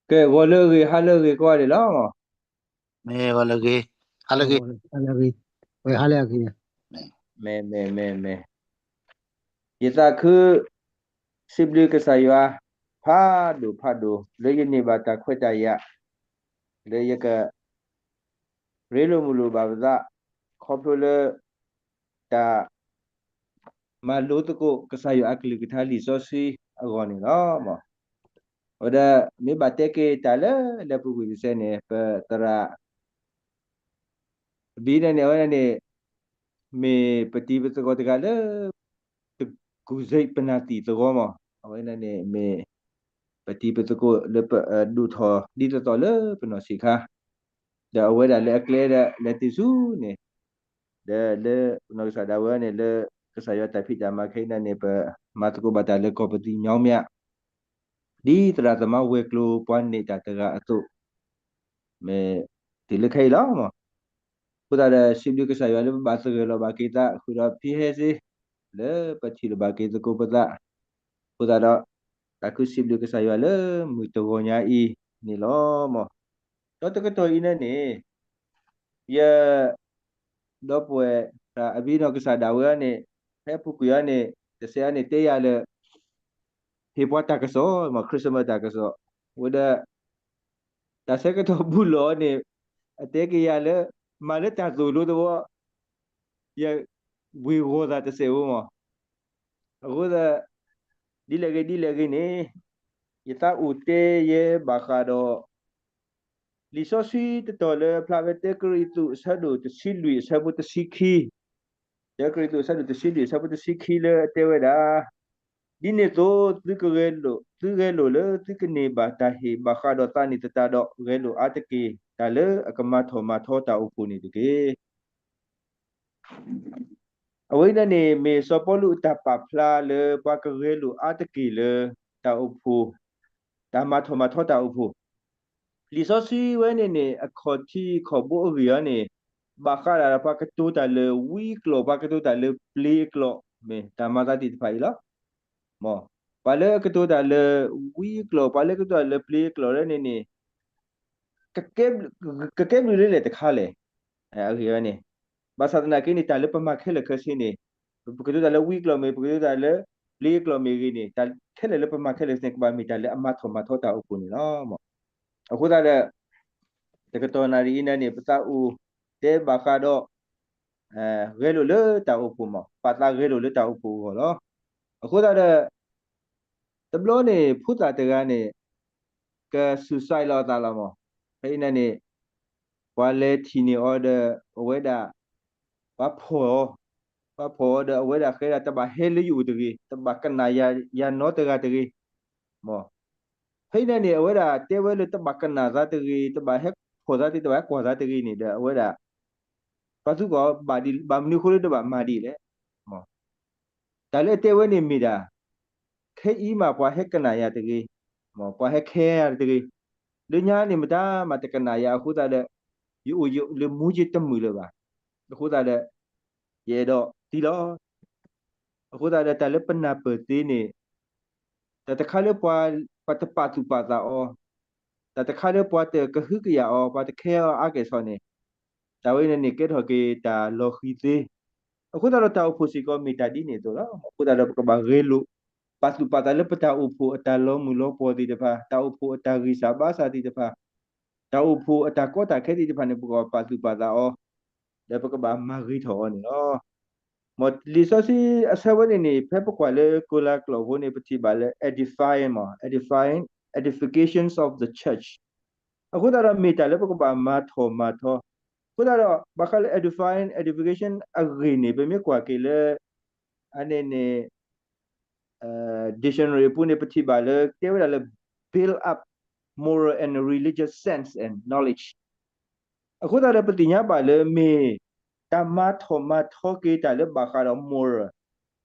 Ke goleri haleri ko de la mo. Me lagi, lagi. Boleh lagi. Wei hal lagi ya. Me. Yata ke sibli ke saywa. Padu. Le yini bata kweta ya. Le yaka relo mulu babza. Kopule ta malu tu ko kesayu akli kita li sosi agoni la mo. Oda mi bate ke tala la pu bisa ne pe tera bina ne wana ne me peti betul ko tegala kuzai penati tu ko mo. Awana ne me peti betul ko le du tho di to le penasi kha. Da awada le akle da tisu ne. Da le penasi sadawa ne le kesayu tapi dah makai ne pe matu ko batale ko peti nyomya. Di teratama weklu puan ni tak tera tu me tilekai lah mo. Kuda ada sibli kesayu le bahasa ke lo baki tak kuda pihe sih le pati le baki tu ko peta. Kuda ada aku sibli kesayu le mutonya i ni lo mo. Contoh ketua ini ni ya dopwe abino kesadawa ni he pukuya ni desea ni te ya le hipuata keso mo Christmas ta keso. Udah tak saya ketua bulo ni te ke ya le malah tak dulu tu ya wigo da te se mo. Aku dah di lagi ni kita ute ye bakado lisosi tetole plawete kritu sadu te silui sabu te sikhi ya kritu sadu te silui sabu te sikhi le tewe da dine to tu gelo le tu kene batahi bakado tani tetado gelo ateke tale akamato mato ta upuni dike awina ne me sopolu tapapla le bakagelo ateke le ta upu ta mato ta upu lisosi wene ne akoti kobo ria ne bakara la paketu ta le wiklo paketu ta le pliklo me tamata ti paila mo pale ketu ta le wiklo pale ketu ta le pliklo ne ne kekem le te khale ria ne basa na kini ta le pamakele kasi ne ketu ta le wiklo me ketu ta le pliklo me ri ne ta kele le pamakele ne ba mi ta le amato ta upuni no mo aku ta le Teketon hari ini ni peta te bakado gelo le ta upu mo patla gelo le ta upu lo aku tak ada sebelum ni puta tega ni ke susai lo ta lo mo hari ini ni wale tini order weda papo order weda kira teba hele yu tegi teba kena ya no tega tegi mo hari ini ni weda te wele teba kena za tegi teba hek ko za ti teba ko za tegi ni da weda Pasu ko ba mni khule de ba madi le mo dale te weni mida ke i ma kwa hekana ya tege mo kwa hekke ya tege le nya ni mata ma te kana ya khu ta de yu le mu ji temu le ba khu ta de ye do ti lo khu ta de ta le pna pe ti ni ta ta khale pa ta pa tu pa ta o ta ta khale pa te ke hu ke ya o pa te ke a ke so ni ta we ni ke tho ke ta lo khi te khu ta lo ta o phu si ko mi ta di ni to lo khu ta lo ka ba re lu Pasu patale peta upu atalo mulo po di depa ta upu atari sabasa di depa ta upu atako ta kedi depa ne buka pasu pata o depa ke ba mari tho ni o mo liso si asawa ni pepa kwale kula klovo ni peti bale edifying edifications of the church aku tara mita le poko ba matho aku tara bakal edifying edification agri ni be me kwa kele ane ne dictionary pun dia peti bala dia adalah build up moral and religious sense and knowledge aku tak ada petinya bala me tamat ke tak le bakal moral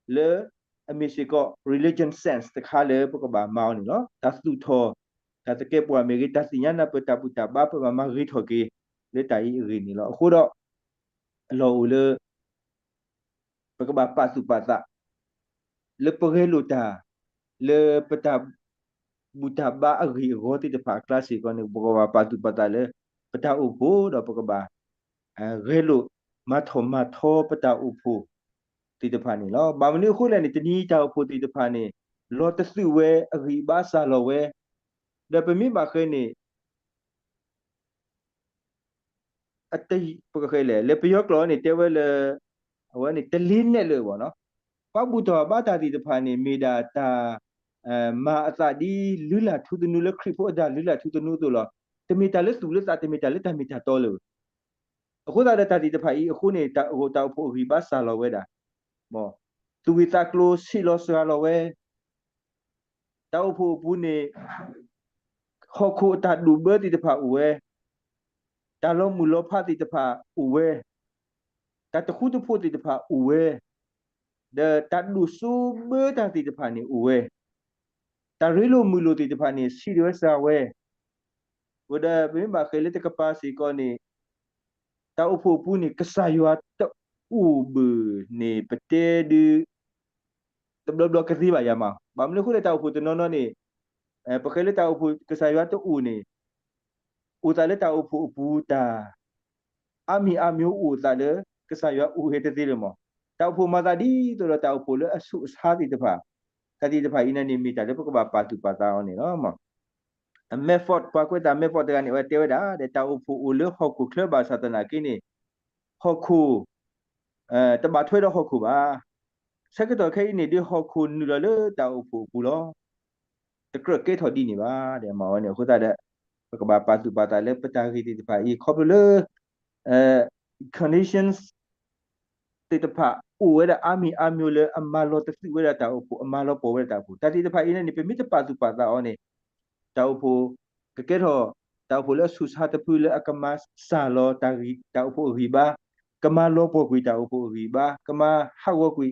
leamisiko religion sense tak hale pokok ba mau ni lo tas tu tho tak ke puan meri tasinya na peta puta ba pa mama ri tho ke le tai ri ni lo aku dak lo le pokok ba pa su pa tak le perelu ta le peta buta ba agi roti de pa klasi ko ni boka patu patale peta upo do boka relo matho peta upo ti de pa ni lo ba mani khu le ni tini ta upo ti de pa ni lo te su we agi ba sa lo we de pe mi ba khe ni atai boka khe le pe yok lo ni te we le wa ni te lin ne le bo no pa bu to ba ta ti de pa ni mi da ta ma asa di lula thu tu nu le khri pho da lula thu tu nu to lo te mi ta le su le sa te mi ta le ta mi ta to le အခုသာတဲ့တာတီတဖာဤအခုနေတာဟိုတောက်ဖို့ရီပါစာလောဝဲတာမောသူဝီတာကလိုစီလောဆာလောဝဲတောက်ဖို့ဘူးနေခေါခုတာဒူဘတီတဖာဥဝဲတာလုံးမူလောဖတီတဖာဥဝဲတာတခုတဖို့တီတဖာဥဝဲဒတာဒူဆူဘတာတီတဖာနေဥဝဲတာရီလိုမူလိုတီတဖာနေစီရွဲစာဝဲဝဒဘင်းပါခဲလက်တကပါစီကောနေတောက်ဖို့ဘူးနေကဆာယွာတဥဘနေပတဲဒီ blok kasi ba ya ma ba mle khu le ta pu to no no ni pa khele ta pu ke sa ya to u ni u ta le ta pu ta ami amyo u ta le ke sa ya u he te ti le mo ta pu ma ta di to lo ta pu le asu sa ti de pha ka ti de pha ina ni mi ta le pa pa tu pa ta ni no mo method pa ko ta method ta ni wa te wa da de ta pu u le ho ku kle ba sa ta na ki ni ho ku ta ba thwe do ho ku ba ဆက်ကတော့ခိုင်းနေတဲ့ဟောခုနူရလေတောက်ဖို့ဘူးလို့တကရကေထော်ဒီနေပါတဲ့မောင်နေခုသားတဲ့ကဘာပါတူပါတာလေပတာဂီတီတပါဤခေါပလအဲ conditions တေတဖာအိုဝဲတဲ့အာမီအမျိုးလေအမလောတစီဝဲတဲ့တောက်ဖို့အမလောပေါ်ဝဲတဲ့တောက်ဖို့တတိတဖာဤနေပြမိတပါတူပါတာအော်နေတောက်ဖို့ကကေထော်တောက်ဖို့လေဆူစာတပူလေအကမစာလောတာဂီတောက်ဖို့ရီဘာကမလောပေါ်ကွီတောက်ဖို့ရီဘာကမဟာဝကွီ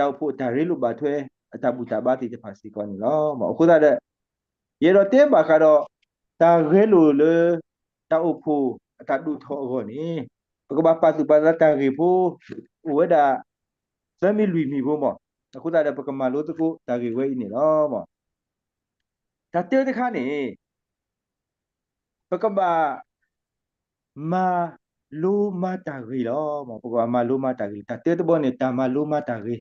တောက်ဖို့ဒါရီလိုပါထွဲအတပူတာပါတိတဖာစီကောနီလောမအခုသာတဲ့ရေတော့တဲပါကတော့ဒါရဲလိုလေတောက်ဖို့အတတူထောကောနီဘကဘာပါစုပါတာရီဖို့ဝဲတာဇမီလူမီဖို့မအခုသာတဲ့ဘကမလို့တကူဒါရီဝဲနေလောမဒါတဲတခါနေဘကဘာမာလိုမာတာရီလောမဘကဘာမာလိုမာတာရီဒါတဲတဘောနေတာမာလိုမာတာရီ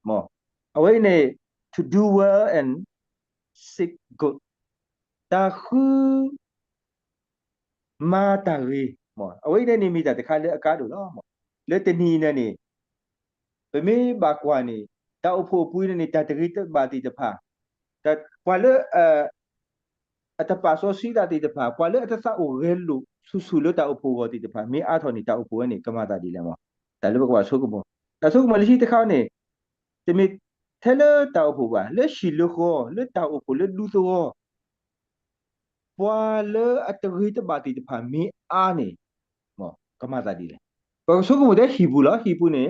more away ne to do well and seek good ta khu ma ta ri more away ne ni mi ta kha le aka do lo le tani ne ni be me ba kwa ni ta o pho pui ne ta tari ta ba ti ta pha ta kwa le atapa so si ta ti ta pha kwa le atasa o re lu su lo ta o pho go ti ta pha me a tho ni ta o pho ne kama ta di le mo ta le ba kwa so ko bo ta so ko ma li si ta kha ne တမီထဲလတောက်ဖို့ပါလက်ရှိလခေါ်လက်တောက်ဖို့လက်ဒူသောပွာလအတရီတပါတီတဖာမီအားနေမောကမတာဒီလေပစုကမတဲ့ဟီဘူးလားဟီဘူးနေ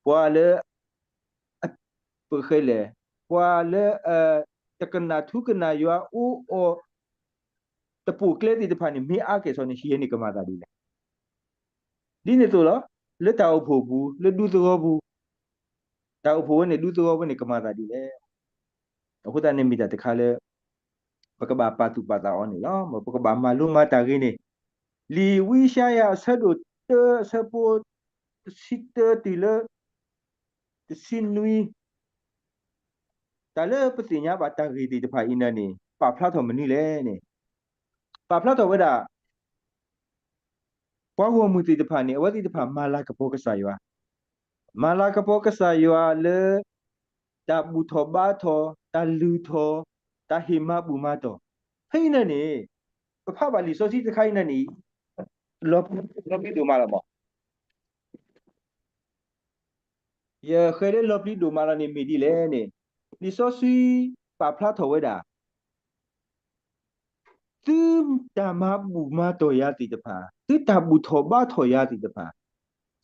ပွာလပခဲလေပွာလတကနာထုကနာယောအိုအိုတပူကလေတီတဖာနေမီအားကေဆိုနေရှိရနေကမတာဒီလေဒီနေတော့လက်တောက်ဖို့ဘူးလက်ဒူသောဘူးတောက်ဖို့နေဒူသောဘူးနေကမတာဒီလေအခုတနေ့မိတာတခါလေပကဘာပါတူပါတာအော်နေလောမပကဘာမာလူမာတာရင်းနေလီဝီရှာယာဆဒိုတဆပိုစစ်တတီလတစင်နွီတလေပတိညာဘာတာရီတီတဖာအင်းနေပါဖလာတော်မနီလေနေပါဖလာတော်ဝဲတာပွားဝမှုတီတဖာနေအဝတိတဖာမာလာကပိုကဆာယွာမာလာကပိုကဆာယွာလေတာဘူထောဘာထောတာလူထောတာဟိမဘူမာတောဟိနေနေပဖပါလီစောစီတခိုင်းနေနီလောပီဒူမာလာမောယေခဲလေလောပီဒူမာလာနေမီဒီလေနေလီစောစီပါဖလာထောဝဲတာသူတာမဘူမာတောရတိတဖာသူတာဘူထောဘာထောရတိတဖာ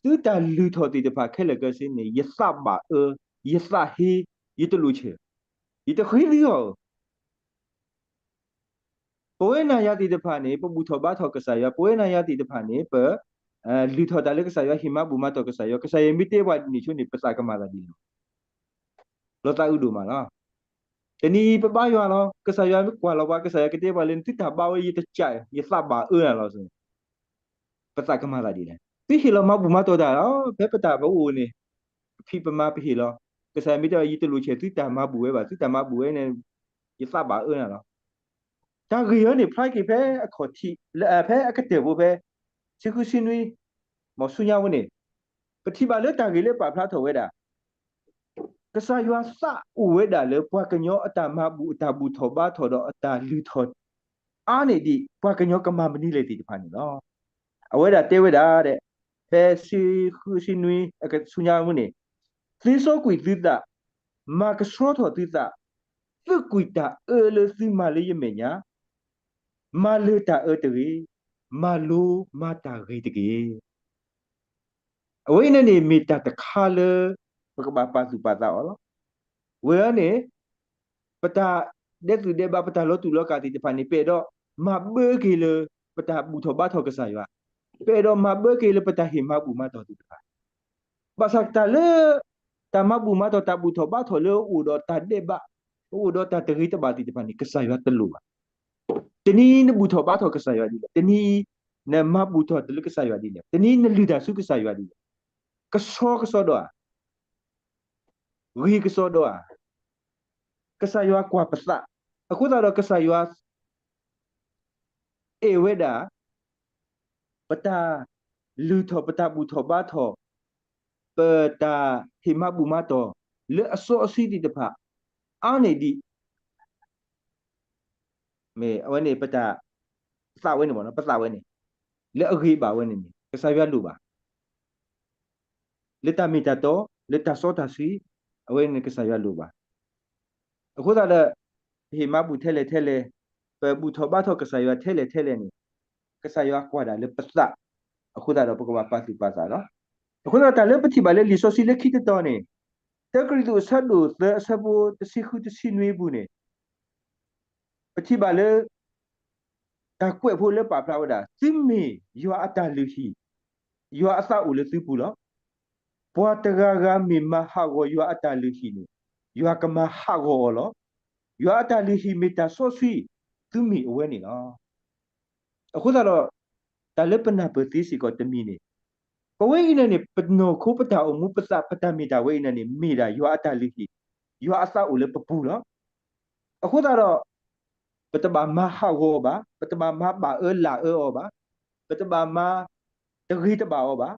သူတာလူထောတိတဖာခဲလကစင်းနေယသဘာယသဟီယတလူချေယတခွေးလီယောပဝေနာယတိတဖာနေပဘူထောဘာထောကဆာယပဝေနာယတိတဖာနေပလူထောတာလေကဆာယဟိမဘူမာတောကဆာယကဆာယမီတေဝါနေချုနေပစာကမာလာဒီလောတာဥဒူမာလား แต่นี่ปะบ้าอยู่อ่ะก็สายไม่กว่าเราว่าก็สายก็เดี๋ยวว่าเล่นที่ตาบ้ายี่ตะใจยี่สับบ้าเราสิภาษาก็มาละดีเลยที่เห็นเรามาบุมาตัวได้เพ่ปะตาบ้าอูนี่พี่ปะมาไปเห็นเราก็สายไม่ได้ยี่ตะลุเชที่ตามาบุ้ยบ่ที่ตามาบุ้ยเนี่ยยี่สับบ้าเราถ้าเรื่องนี่พลายกี่เพ่ขอที่แล้วเพ่ก็เดี๋ยวบุเพ่ชื่อคือชินุยหมอสุญญาวันนี้ปฏิบัติเรื่องต่างกันเลยป่ะพระถวยด่า Kesayuasa uweda le pua kenyo ata mabu ata bu thoba thodo ata lu thod ane di pua kenyo kama mani le ti phani no aweda te weda de pe si khu si nui aka sunya mu ne thi so kui ti da ma ka so tho ti da tu kui ta le si ma le ye me nya ma le ta te gi ma lu ma ta gi te gi awe ne ni mi ta ta kha le pa pa su pa da lo we ne peta de tu de ba peta lo tu lo ka ti te phani pe do ma be ki le peta bu tho ba tho ka sa ya pe do ma be ki le peta hi ma bu ma to ti ta ba sa ta le ta ma bu ma to ta bu tho ba tho le u do ta de ba u do ta te ri ta ba ti te phani ka sa ya te lu ba te ni ne bu tho ba tho ka sa ya di te ni ne ma bu tho te le ka sa ya di le te ni ne lu da su ka sa ya di ka so do ri ka so do ka sa ya kwa pa sa aku ta do ka sa ya e weda peta lu tho peta bu tho ba tho peta hima bu ma to le aso asi di depa ane di me awani peta sa weni mo na peta weni le agi ba weni ni kasaya lu ba le ta mi ta to le ta so ta si aweni kasaya lu ba aku ta da hima bu thele pe bu tho ba tho kasaya thele ni kasaya kwa da le peta aku ta da pokok pa si pa sa no aku ta le peti ba le li so si le khit to ni te kri tu sa du te sa bu te si khu te si nui bu ni peti ba le ta kwe phu le pa pla da simmi yo ata lu hi yo asa u le si pu lo pwa ta ga mi ma ha go yo ata lu hi ni yo ka ma ha go lo yo ata lu hi mi ta so sui tu mi awe ni no အခုတော့တာလပနာပတိစီကိုတမီနေပဝိနေနေပနောခုပတာအမှုပစပတမီတာဝိနေနေမိတာယောအတလိခိယောအစဦးလေပပူနော်အခုတော့ပတဘာမဟာဟောပါပတဘာမဘာလာဩပါပတဘာမတဂိတဘာဩပါ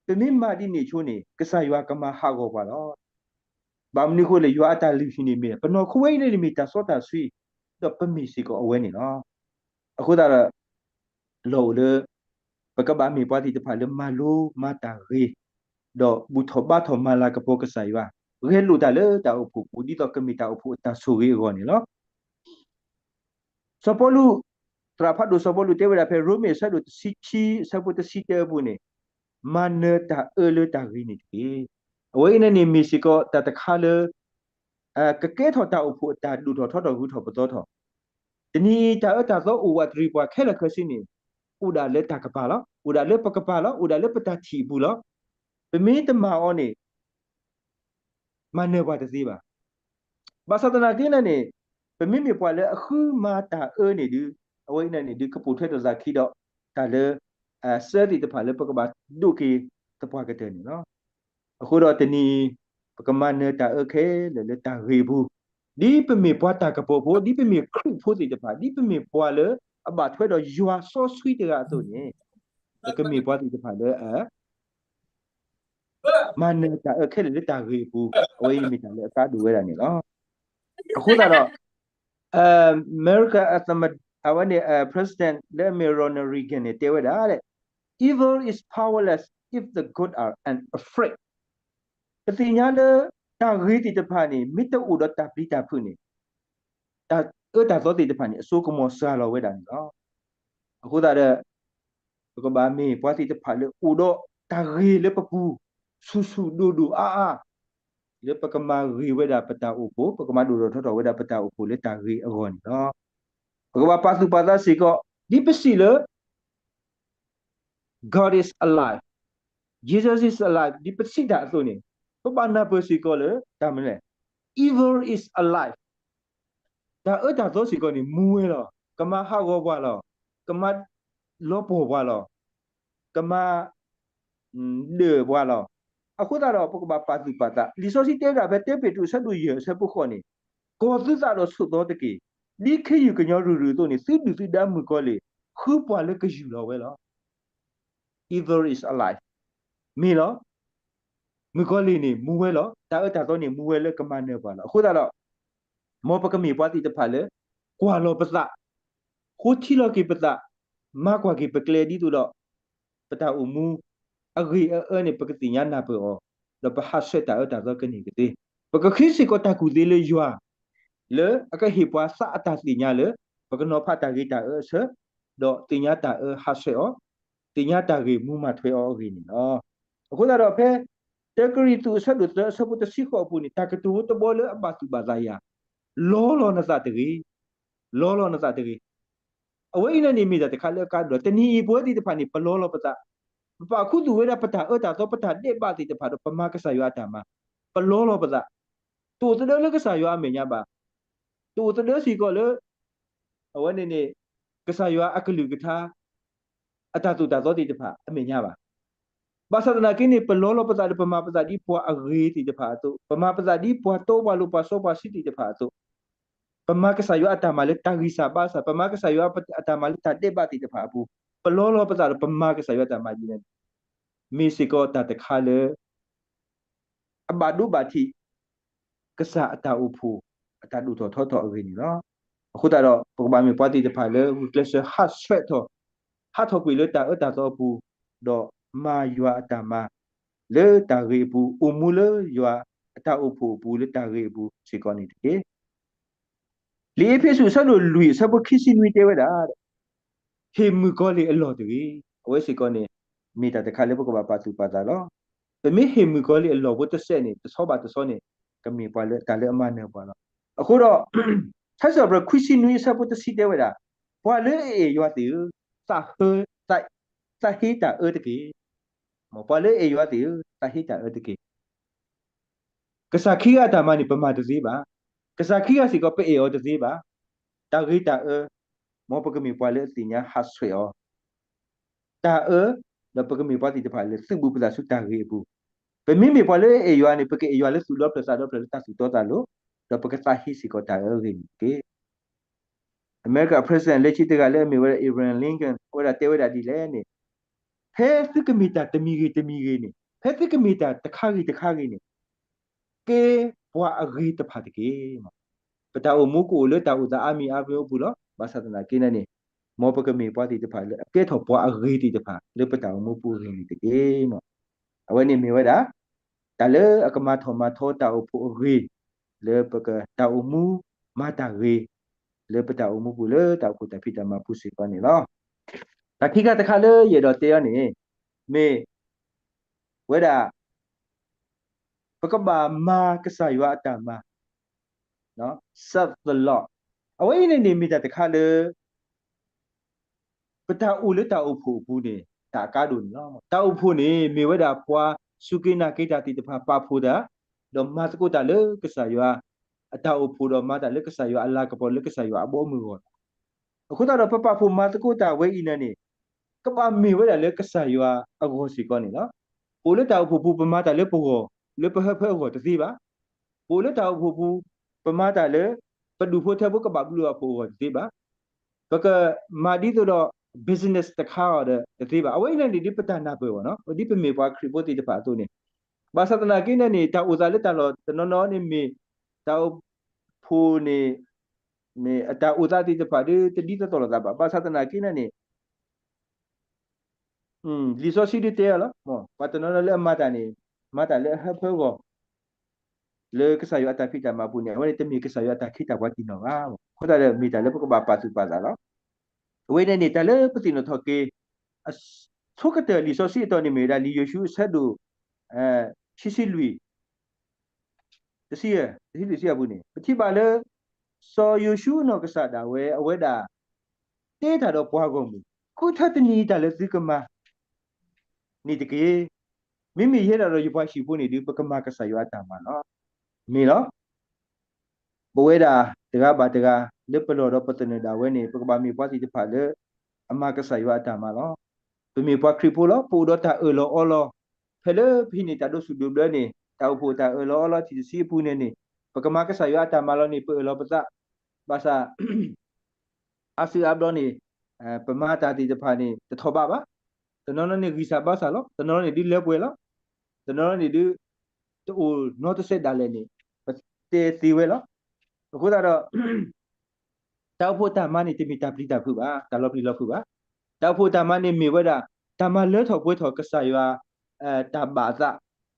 တနိမာဒီနေချိုးနေကဆာယောကမဟာဟောပါတော့ဘာမနိခိုလေယောအတလိခိနေမိပနောခုဝိနေနေမိတာစောတာဆွေတော့ပမီစီကိုအဝဲနေနော်အခုတော့လောလေปกบามีปาติตพาเลมาลูมาตาเรดอบุทบาทมาลากะโปกะไสวะเรลูตาเลตาอุพุปุดิตอกะมิตาอุพุตาสุเรโกนี่เนาะสปอลูตราพัดดูสปอลูเตเวลาเพโรเมซะดูซิชิสะปุตซิเตบุนี่มาเนตาเลตารีนี่ติအဝိနေနေမီစီကိုတတခါလေကကဲထော်တာဥဖို့တာဒူထော်ထော်တော်ဘူးထော်ပတော်ထော်တနီတာအတာသောဥဝတ်ရီပွားခဲလခစီနီဥဒါလက်တာကပါလားဥဒါလက်ပကပါလားဥဒါလက်ပတာချီဘူးလားပမင်းတမအောနေမနေပါတစီပါဘာသာတနာတင်းနေပမင်းမြေပွားလေအခုမာတာနေဒီအဝိနေနေဒီကပူထဲတဇာခီတော့တာလေဆဲဒီတဖာလေပကပါဒုကီတပွားကတဲ့နော်အခုတော့တနီပကမနေတာခဲလေလေတာရီဘူးဒီပမင်းပွားတာကပို့ဖို့ဒီပမင်းခရုဖို့စီတဖာဒီပမင်းပွားလေအဘထွဲတော့ you are so sweet တကဆိုနေကမီပွားတီတဖာလေမနေတာခဲလေတာရီဘူးအဝိမီတာလေအကားဒူဝဲတာနေနော်အခုတော့America as the awani president le Ronald Reagan နေတဲဝဲတာတဲ့ evil is powerless if the good are afraid တတိညာလေတာရီတီတဖာနေမိတဥဒတာပိတာဖုနေတာတာသောတီတဖာနေအစိုးကမောဆာလောဝဲတာနော်အခုတော့ก็บามีปว่าที่จะผ่านเลยอุดตารีเลยปะปูสุดูเลยปะกมารีเวดาปตาอุปูปะกมาดูรทอเวดาปตาอุปูเลยตารีอรอนเนาะปะกมาปาสุปาตาสิก็ดิปสิเลย God is alive Jesus is alive ดิปสิดาตัวนี้ปะบานาเปสิก็เลยตามเลย evil is alive ta ta so si ko ni mu lo kama ha go bwa lo kama lo po bwa lo kama de bwa lo aku ta lo pok ba pa tu pa ta li so si te da be te pe tu sa du ye sa pu ko ni ko tu sa lo su do de ki ni ke yu ke nyo ru ru to ni si du si da mu ko le khu bwa le ke yu lo we lo either is alive mi lo mu ko le ni mu we lo ta so ni mu we le kama ne bwa lo aku ta lo mo pa ka mi bwa ti te pha le kwa lo pa sa khu chi lo ki pa sa ma kwa ki pa kle di tu lo pa ta u mu agri ne pa ka ti nya na pa o lo pa ha se ta so ke ni ke ti pa ka khi si ko ta ku ti le ywa le aka hi pwa sa ta ti nya le pa ka no pha ta ri ta se do ti nya ta ha se o ti nya ta ri mu ma thwe o ri ni no အခုတော့ဖဲတက်ကရီတူဆက်လို့ဆပ်ဖို့တစီခေါ်ပူနေတာကတူတဘောလေအဘသူဘာသာယာလောလောနစတရီလောလောနစတရီအဝိနနေမိတဲ့ခါလေကတော့တနီပွဲဒီတဖာနေပလောလောပတာပခုသူဝဲရပတာတော့ပတာတဲ့ပါတိတဖာတော့ပမကဆာယောတာမှာပလောလောပတာတူတတယ်လကဆာယောအမေညာပါတူတတယ်စီကောလေအဝနေနေကဆာယောအကလူကထားအတတူတာတော့ဒီတဖာအမေညာပါ Basa na kini pelolo pata di pema pata di pua agri ti depa tu pema pata di pua to balu paso pasi ti depa tu pema ke sayu ata malik tarisa basa pema ke sayu ata malik tade ba ti depa bu pelolo pata pema ke sayu ata malik misiko ta te khale abadu bati kesa ata upu ata du to tho agri ni no အခုတော့ပကဘာမီပွားတီတဖာလေဝကလဆဟတ်ဆွဲတော့ဟာတော့ကွေလေတာအတာတော့ဘူးတော့မာယွာအတာမာလေတာရီဘူးအမူလေယွာအတာအဖို့ဘူးလေတာရီဘူးစီကောနေတယ်လေဖေဆူဆလို့လူဆဘခိစီနွီတဲဝဒါဟေမူကောလေအလော်တူအဝဲစီကောနေမိတာတခါလေပကဘာပါတူပါတာလောပမေဟေမူကောလေအလော်ဘတ်ဆက်နေတဆောပါတဆောနေကမီပွားလေတာလေအမနေပွားလောအခုတော့ ถ้าสำหรับคุยสินุยซาบุตสิเดวดาพอเลยยอติซาเฮซาฮิตาตะกีหมอพอเลยยอติซาฮิตาตะกีกษาคียตามานี่ประมาณตะซีบากษาคียสิก็เปเออตะซีบาตาฮิตาหมอปกมีพอเลยติญาฮัสเวอตาแล้วปกมีพอติตะพาเลยซึ่งบุปตาสุตารีบุเปมิมีพอเลยยอนี่ปกยอเลยสุลอปลาซาดอปลาตาสุโตตาโลแล้วปกซาฮิสิก็ตารินเก America President လက်ရှိတကလည်းမြေဝဲ Abraham Lincoln ဟိုတာတဲဝဲတာဒီလဲနေဖဲသကမီတာတမီကြီးနေဖဲသကမီတာတခါကြီးနေကဲဘွာအဂီတဖတ်တကေမပတာအမှုကိုလေတာဥသာအမီအပြောဘူးလို့ဘာသာတနာကိနေနေမောပကမီပွားတီတဖတ်လေကဲထောဘွာအဂီတီတဖတ်လေပတာအမှုပူရင်းတကေမအဝဲနေမြေဝဲတာတလေအကမထောမထောတာအဖူအဂီလေပကတာအမှုမတာဂီလေပတာအမှုဘူးလေတာကိုတဖိတမပုစီပါနေလောတခိကတခါလေရတော့တဲရနေမေဝဲတာပကဘာမာကဆာယဝအတမနော် serve the lord အဝိနေနေမိတာတခါလေပတာဦးလေတာအဖို့ဘူးနေတာကားဒုန်နော်တာအဖို့နေမေဝဲတာပွားစုကိနာကိတာတိတဖာပါဖို့တာတော့မတ်ကိုတာလေကဆာယဝအတာအဖို့တော့မတာလေကဆာယဝအလာကပေါ်လေကဆာယဝအဘောမှုရောအခုတော့ပပဖို့မတ်ကိုတာဝဲဤနေကပမေဝဲတာလေကဆာယဝအဘောစီကောနေနော်ပိုလေတာအဖို့ဘူးပမတာလေပိုကိုလေပဟဖဲကိုတစီပါပိုလေတာအဖို့ဘူးပမတာလေပဒူဖို့တဲ့ဘကဘဘလူအဖို့ကိုတစီပါပကမာဒီတော့ business တခါတဲ့တစီပါအဝိနေဒီပတနာပဲနော်ဒီပမေပွားခရီပိုတီတပါတော့နေဘာသာတနာကိနေနေတာဥဇာလက်တလောတနော်နေမေတာဖိုးနေမေအတာဥဇာတိတပါဒီတဒီတော်လာပါဘာသာတနာကိနေလီဆိုစီဒီတဲလားမောပတ်တနော်လေမတာနေမတာလေဟဖေကိုလေကစားရတာဖိတာမပူနေဝဲတမီကစားရတာခိတာဝတိနော်ဟာခေါ်တယ်မိတာလေပကဘာပါစုပါလာနော်ဝဲနေနေတလေပတိနော်ထော်ကေဆုကတဲ့လီဆိုစီတော်နေမေဒါလီယရှုဆက်ဒူရှိရှိလူတစီရတစီရဘူးနေပတိပါလေစောယရှုနော်ကစားတာဝဲအဝဲတာတေးတာတော့ပွားကုန်ပြီခုထတနီတာလေဒီကမာနေတကေမိမိရတာတော့ရပွားရှိဖို့နေဒီပကမာကစားရတာမှာနော်မေနော်ဘဝဲတာတကားပါတကား le pelo do patene da we ni pa mi pa ti pa le ama ka sa yo ata ma lo pe mi pa kripo lo pu do ta lo o lo pe le pi ni ta do su do le ni ta pu ta lo o lo ti si pu ne ni pa ka ma ka sa yo ata ma lo ni pe lo pa sa ba sa asu abdo ni pa ma ta ti pa ni ta tho baตนนนี่กิสาบาสาลตนนนี่ดีเล็บเวลตนนนี่ดีตัวโน้ตเสดาเลนี่เตตีเวลกูตาดเต้าพูดตามันนี่ที่มีตาปลีตาผู้บ้าตาลบลีลบผู้บ้าเต้าพูดตามันนี่มีเวลาตามันเลือดถอดพูดถอดกษายว่าตาบาซะ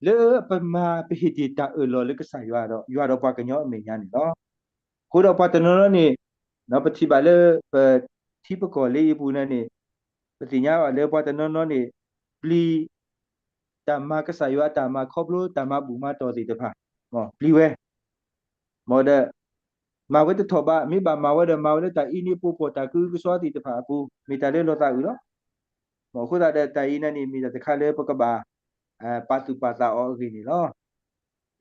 เลือปมาไปหิติตาลอเลือกษายว่าดอยู่ดอกปากกันยอเมียนี่เนาะกูดอกปากตนนนี่เนาะปฏิบัติเลยปที่ประกอบเลยอีปูนั่นนี่ปฏิญญาว่าเลยปากตนนนี่ปลี ตามาก็สายวตามาครบรู้ตามาบุมาต่อสิตะพะหมอปลีเวหมอเดมาเวตทบะมีบามาเวเดมาเวตาอีนี่ปูปตาคือสวติตะพะปูมีตาเลโลตาอุเนาะหมอคุตาเดตาอีนั่นนี่มีตะคาเลปกบาปาตุปาตาออกินี่เนาะ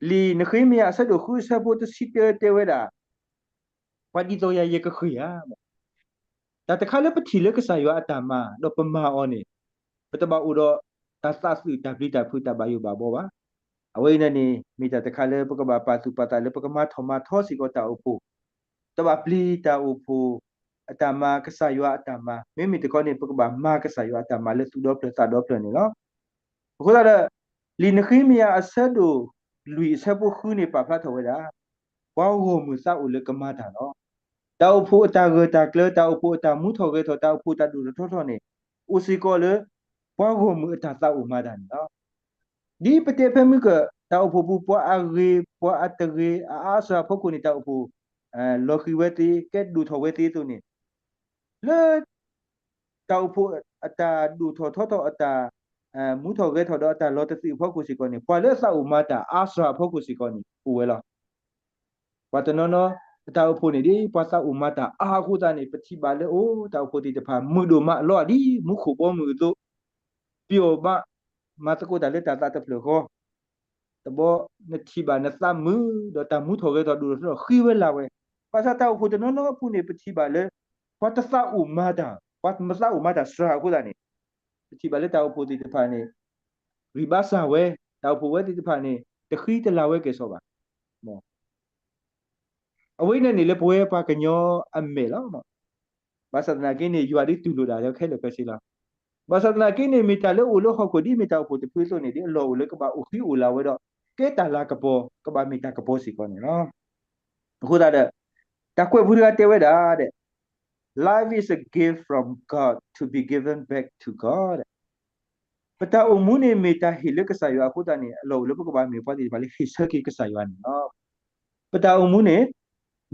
ลีนคิมีอาสะดุคุสะปุตสิเตเตเวดาปะดิโตยาเยกคุยาตาตะคาเลปะทีเลก็สายวตามาดอปมาออนี่ปะตบาอุดอตาสาสุตาปลีตาพุตาบายุบาบ่วะเอาไว้นั่นนี่มีแต่ตะคาเลปกบาปาตุปาตาเลปกมาทอมาทอสิกตาอุปูตบาปลีตาอุปูอัตมากษายอัตมาไม่มีตะกอนี่ปกบามากษายอัตมาเลตุดอปตาดอปนี่เนาะกูตาลีนคีมีอาเซดูลุยเซบุคูนี่ปาพลาทวดาว้าวโหมุสาอุเลกมาตาเนาะตาอุปูตาเกตาเกลตาอุปูตามุทอเกตตาอุปูตาดูทอทอนี่อุสิกอเลว้าวโหมุตาตาอุมาดาเนาะดีปฏิเภมิกตาอุปูปัวอาเกปัวอัตเกอาสาพกุนี่ตาอุปูโลคิเวติเกตดูทอเวติตัวนี่เลตาอุปูอัตาดูทอทอทออัตามุทอเกทอดอัตาโลตสิพกุสิกอนี่ปาเลสาอุมาตาอาสาพกุสิกอนี่อุเวลาปัตโนโนตาอุปูนี่ดิปัสาอุมาตาอาคูตานี่ปฏิบาเลโอตาอุปูติตะพามือดูมาลอดีมุขุบมือตุเปียวมาตะกูตาเลตาตาตะเพลโคตะบ่นทิบานะซามือดอตามุทอเกทอดูทอခိเวลาเวปัสาตาอุปูตโนโนปูนี่ปฏิบาเลปัตสาอุมาตาปัตมสาอุมาตาสราคูตานี่ปฏิบาเลตาอุปูติตะพานี่ริบาสาเวตาอุปูเวติตะพานี่ตะခိตะลาเวเกโซบาหมอเอาไว้นั่นนี่เลยป่วยปากกันยออัมเมล่ะมั้งภาษาหน้ากินนี่อยู่อาดิตุลูดาแล้วแค่เล็กสิล่ะภาษาหน้ากินนี่มีตาเลอุโลเขาคนดีมีตาอุปติพิโซนี่ดิโลอุโลก็บ่าอุขิอุลาเวดอเกตาลากะโปก็บ่ามีตากะโปสิก่อนเนาะคูดาเดตะกวยบุริกะเตเวดาเด life is a gift from God to be given back to God ปะตาอุมุนี่มีตาหิเลกะสายอะคูดานี่โลอุโลก็บ่ามีปฏิบัติฮิสกิกะสายวันเนาะปะตาอุมุนี่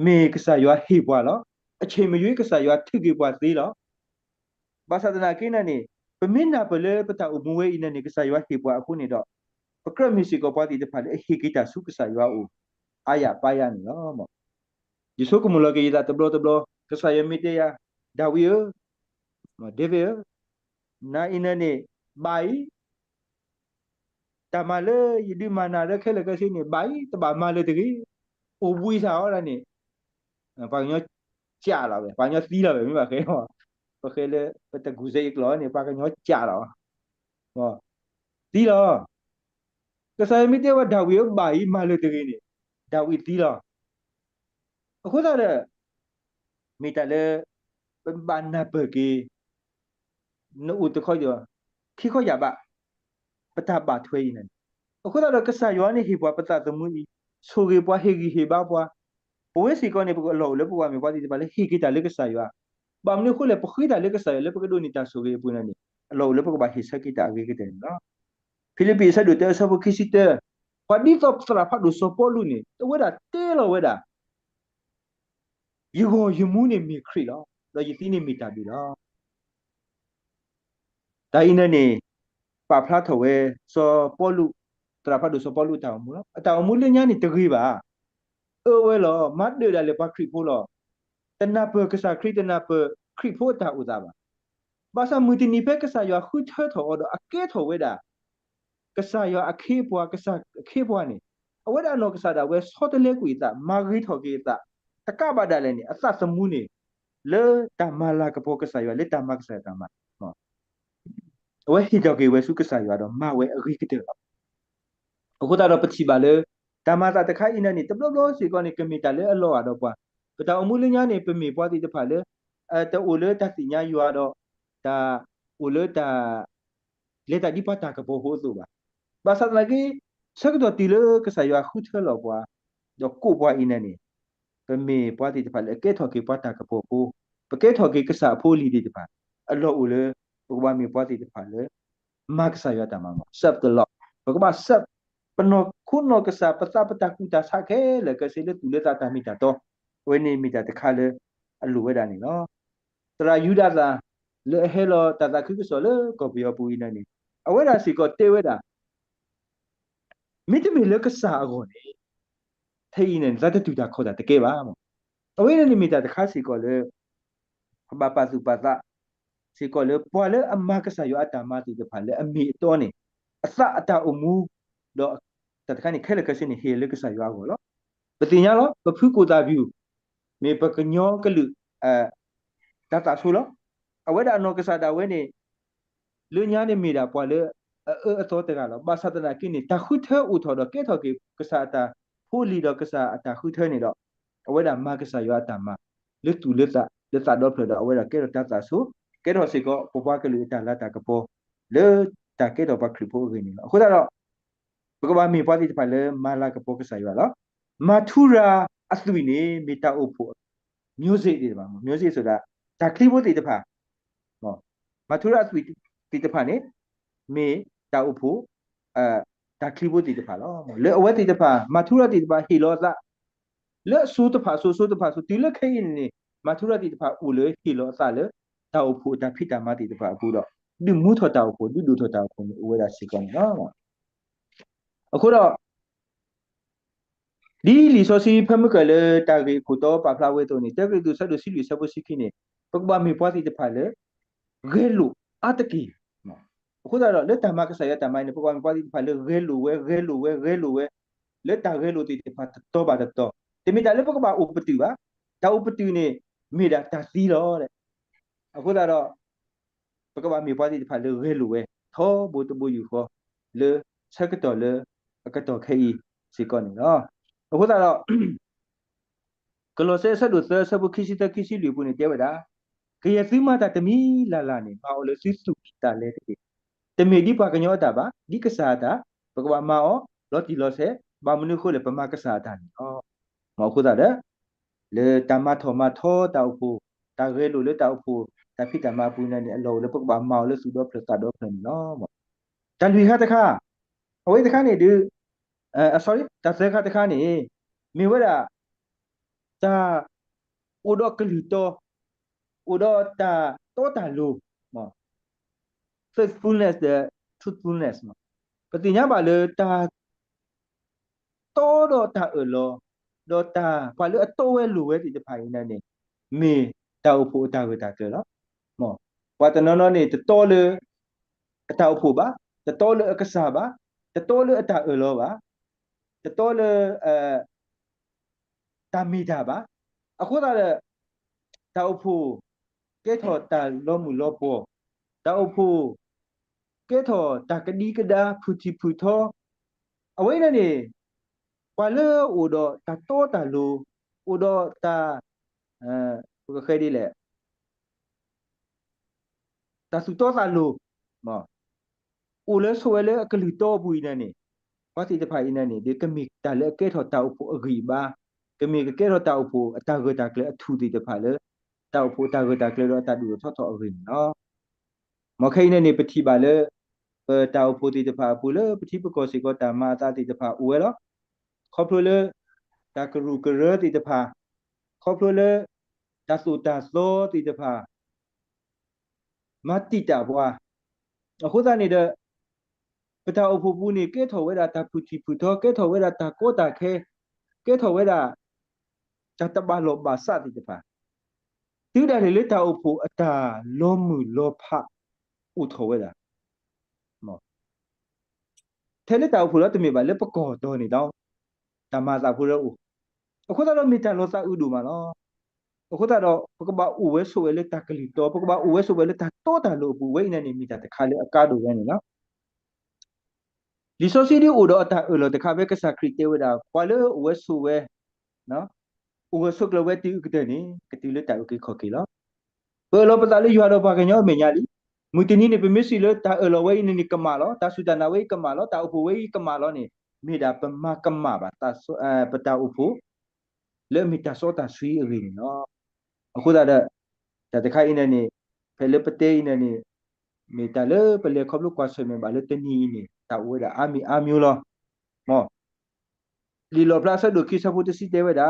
มีกษายว่าฮีบว่าล่ะอเชมยุยกษายว่าทึกว่าตีล่ะภาษาตนากินนี่ปะมินนาเปเลปะตาอุมเวอินนี่กษายว่าฮีบว่าအခုนี่ดอกปะกรมิสิกปาติตะพาเลฮีกิตาสุกษายว่าอูอายะปายานี่ล่ะมยิสุกมุลกะยะตะบลตะบลกษายมิเตยาดาวิยมเดเวนาอินนี่บายตามาเลยิดิมานาเรเคเลกะซินี่บายตะบามาเลตะกีอูบุยซาออละนี่ปากญอจ่าล่ะเว้ยปากญอตีล่ะเว้ยมีบ่เคยฮอปะเคเลปะตะกุเซอีกล้อนี่ปากญอจ่าล่ะบ่ตีล่ะก็ใส่มิเตว่าดาวิบายมาเลยตะกี้นี่ดาวิตีล่ะအခုတည်းမိတလေပန်နာပကေနဥတခေါ်ရခိခေါ်ရပါပတပါထွေးနေအခုတည်းကစားယောနေဟိပွားပတသမူဤဆိုကေပွားဟေဂီဟေဘာပွားဘဝစီကောနေပကလောလေပွားမေပွားဒီပါလေဟိကိတလေကစားယောဘာမနေခုလေပခိတလေကစားယောလေပကဒိုနီတာဆိုကေပူနေနေအလောလေပကဘာဟိစကိတာဝေကတဲ့နော်ဖိလိပ္ပိစဒုတေဆဘခိစီတေပဒီတော့စရာဖတ်လို့စပေါ်လူနေတဝဒါတဲလောဝဒါยูยูมูนี่มีครีล่ะเราอยู่ที่นี่มีตาดีล่ะแต่อินนี่ปาพลาทเวสปอลุตราพัดสปอลุตามูล่ะตามูเลยญานี่ตะกีบ่าเวล่ะมัดเดดาเลปาครีโพล่ะตนาเปกษาครีตนาเปครีโพตาอุตาบ่าบาซามือตินีเปกษายอคุเทถอดอเกถเวดากษายออเคปัวกษาเคปัวนี่อเวดานอกษาดาเวสอตเลกุอิตามารีถอกีตา ตะกะบาดาเลนี่อสะสมุนี่เลตามาลากะโปกะสายเลตามากะสายตามาเวฮิดอกเกเวสุกะสายดอมาเวอริกะเตအခုတော့ပတိပါလေတမသာတခိုင်အင်းနေတဘလို့စီကောနေကမီတလေအလောရတော့ပွာပတောင်မူလညာနေပမီပွားတိတဖာလေတိုလေတတိညာယူရတော့ဒါအိုလေတာလေတာဒီပတာကပေါ်ဟိုဆိုပါဘာသာလကေဆက်တော့တီလေကဆာယူခုထလောပွာတော့ကိုပွားအင်းနေပမီပွားတိတဖာလေကဲထော်ကေပတာကပေါ်ဟိုပကဲထော်ကေကဆာဖိုးလီတိတဖာအလောအိုလေပကဘာမီပွားတိတဖာလေမကဆာယူတမမဆက်တလောပကဘာဆက်ปนคุณนกษาปตาปตากุตาสักแค่เลยก็เสเลตุเลตาตามิตาโตเวนี่มิตาตะคาเลอลูเวดานี่เนาะตรายูดาซาเลเฮโลตาตาคือก็สเลก็เปียปูอีนั่นนี่อเวดาสิก็เตเวดามิตมีเลกษาโกนี่เทอีนั่นซาตตุตาขอตาตะเกบามอเวนี่มิตาตะคาสิก็เลบาปาสุปาตะสิก็เลปวเลอมากษาอยู่อัตตามาติตะพาเลอมีโตนี่อสะอัตตาอุมูတော့တတခါနေခဲလကစနေဟေလကဆာရွာကိုလောပတိညာလောပဖုကိုတာဗျူမေပကညောကလူတတဆူလောအဝဲဒါနောကဆာဒါဝဲနေလူညာနေမိတာပွာလေအသောတကလောဘာသတနာကိနေတခုထဲဥထော်တော့ကဲထော်ကေကဆာတာဖိုလီတော့ကဆာအတာခုထဲနေတော့အဝဲဒါမကဆာရွာတာမလွတ်တူလွတ်တာတော့ဖလတော့အဝဲဒါကဲတော့တတဆူကဲတော့စေကောပပွားကလူတာလာတာကပေါ်လေတာကဲတော့ပခလဖို့ရင်းနေလောအခုတော့ဘကဘာမီပွားတိတဖာလေမာလာကပိုကဆာရွာလောမာထူရာအသွိနေမီတာအုပ်ဖို့မျိုးစိတ်တွေပါမျိုးစိတ်ဆိုတာဒါခလီဘိုတိတဖာဟောမာထူရာအသွိတိတဖာနေမီတာအုပ်ဖို့ဒါခလီဘိုတိတဖာလောလေအဝဲတိတဖာမာထူရာတိတဖာဟီလောဇာလေဆူတဖာဆူတဖာဆူတိလခဲရင်နေမာထူရာတိတဖာဦးလေဟီလောဇာလေတာအုပ်ဖို့ဒါဖိတာမာတိတဖာအခုတော့ဒီမူထော်တာအုပ်ဖို့ဒီဒူထော်တာအုပ်ဖို့ဝဲတာစီကောနော်အခုတော့ဒီလီဆိုစီဖမကလေတာဂီခုတော့ပပလာဝဲတော့နေတက်ဂီသူဆက်လို့စီလီဆက်ဖို့စီခိနေပကဘာမီပွားတိတဖာလေဂဲလူအတကီအခုတော့လက်တမကဆရတမိုင်းပကဘာမီပွားတိတဖာလေဂဲလူဝဲလက်တာဂဲလူတိတဖာတော့ပါတော့တမီတာလေပကဘာဥပတိပါတာဥပတိနေမိတာတာစီတော့တဲ့အခုတော့ပကဘာမီပွားတိတဖာလေဂဲလူဝဲသောဘူတဘူယူခေါ်လေဆက်ကတော့လေကတော့ခေးစီကောနေနော်အခုတော့ကလောဆဲဆက်လို့ဆဘခိစီတခိစီလူပုန်တဲဝဒါကရစီမတာတမီလာလာနေမအောင်လို့စီစုတာလေတမီဒီပါကညောတာပါဒီကစားတာဘကဘာမောလော်တီလောဆဲဘာမနုခိုလေပမကစားတာနေဩမောခုတာလေတမထောမထောတောက်ဖို့တာရဲလို့လေတောက်ဖို့တဖိတမပူနေအလောလေပကဘာမောလေစုတော့ဖလတာတော့ဖလနော်တန်လူခါတခါအဝေးတခါနေဒီsorry တဆဲခါတခါနေမိဝဲတာတာဥဒကလီတိုဥဒတာတောတာလူမ faithfulness the truthfulness မပတိညာပါလေတာတောတော့တာလောတော့တာပါလေအတော့ဝဲလူဝဲဒီတဖိုင်နေနေမေတောက်ဖို့တာဝဲတာကလောမောဝတ်တနော်နော်နေတော်လေအတောက်ဖို့ပါတော်လေအကစားပါတော်လေအတာလောပါတော်လေတာမီတာပါအခုတော့တောက်ဖို့ကဲထော်တာလောမှုလောပေါ်တောက်ဖို့ကဲထော်တာကဒီကဒါဖူတီဖူထောအဝိနေနေပါလေဥဒတာတောတာလူဥဒတာဘယ်ခဲဒီလေတာစုတောတာလူမဥလဲဆွဲလဲအကလီတော့ဘူးနေနေဘာတိတဖိုင်နေနေဒီကမိတာလေကဲထော်တောက်ဖို့အဂီပါကမိကဲထော်တောက်ဖို့အတာဂတာကလေအထူတီတဖိုင်လေတောက်ဖို့တာဂတာကလေတော့တာဒူထော့ထော့အဂီနော်မခိနေနေပတိပါလေတောက်ဖို့တီတဖာပူလေပတိပကောစီကောတာမာတာတီတဖာဥဝဲတော့ခေါပလိုလေတာကရူကရတီတဖာခေါပလိုလေတာစုတာသောတီတဖာမတိတာဘွာအခုသားနေတဲ့ပတာအဖို့ပူနေကဲထော်ဝဲတာတာဖူတီဖူထောကဲထော်ဝဲတာတာကိုတာခဲကဲထော်ဝဲတာဇတ်တဘလောဘာစတီတဖာတိတယ်လေတာအဖို့အတာလောမှုလောဖဥထော်ဝဲတာမောထဲလေတာအဖို့တော့တမေပါလေပကောတော်နေတော့တမသာဖို့ရော အခုတော့မိတလောစာဥဒူမှာနော်အခုတော့ပကဘာဥဝဲဆိုဝဲလက်တကလီတော့ပကဘာဥဝဲဆိုဝဲလက်တတော့တာလို့ဘူးဝဲနေနေမိတာတခါလေအကားတို့ပဲနေနော်ဒီဆိုစီဒီဥတော့အတာလို့တခါပဲကစားခရစ်တေဝဒါခွာလေဥဝဲဆိုဝဲနော်ဥဝဲဆိုကလဝဲတီကတဲ့နေကတိလက်တာဥကိခေါ်ကီလောဘယ်လိုပတာလေးရွာတော့ပါကညောမေညာလီမူတနီနေပမစ်စီလတာအလဝဲနေနေကမာလောတာဆူတနာဝဲကမာလောတာဥပဝဲကမာလောနေမိတာပမကမာပါတာပတာဥပလေမိတာစောတာဆွေးရင်းနော်အခုဒါတခါအင်းနေဖဲလေပတေးနေနေမိတာလေပလေခေါပလို့ကွာဆွေမေပါလေတနီနေတာဝဲတာအာမျိုးလောမောလီလောပလာဆဒိုခိစဖို့တစီတဲဝဲတာ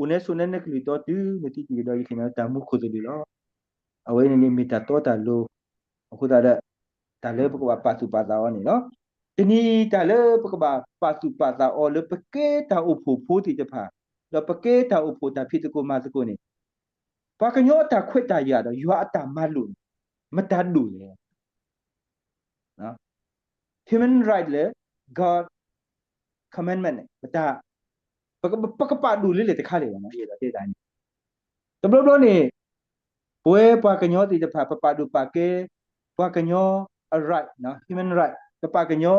ဦးနေဆုနေနေကလီတော့တူနေတီတီတော့ယခင်တာမှုခုဒလီလောအဝဲနေမိတာတော့တာလို့အခုဒါတာလေပကပါစုပါတာဝနေနော်တနီတာလေပကပါပါစုပါတာအော်လေပကေတာဥဖို့ဖို့တီတဖာတော့ပကေတာဥဖို့တာဖြစ်တကိုမစကိုနေပါကညောတာခွတ်တာရတော့ယူအတာမလို့မတတ်လို့လေနော် human right လေ god commandment မတာပကပါဒူလေးလေတခါလေနော်ရေးတော့တဲ့တိုင်းတဘလို့နေဘွဲပါကညောတီတဖာပဒူပါကေပါကညော a right နော် human right ပါကညော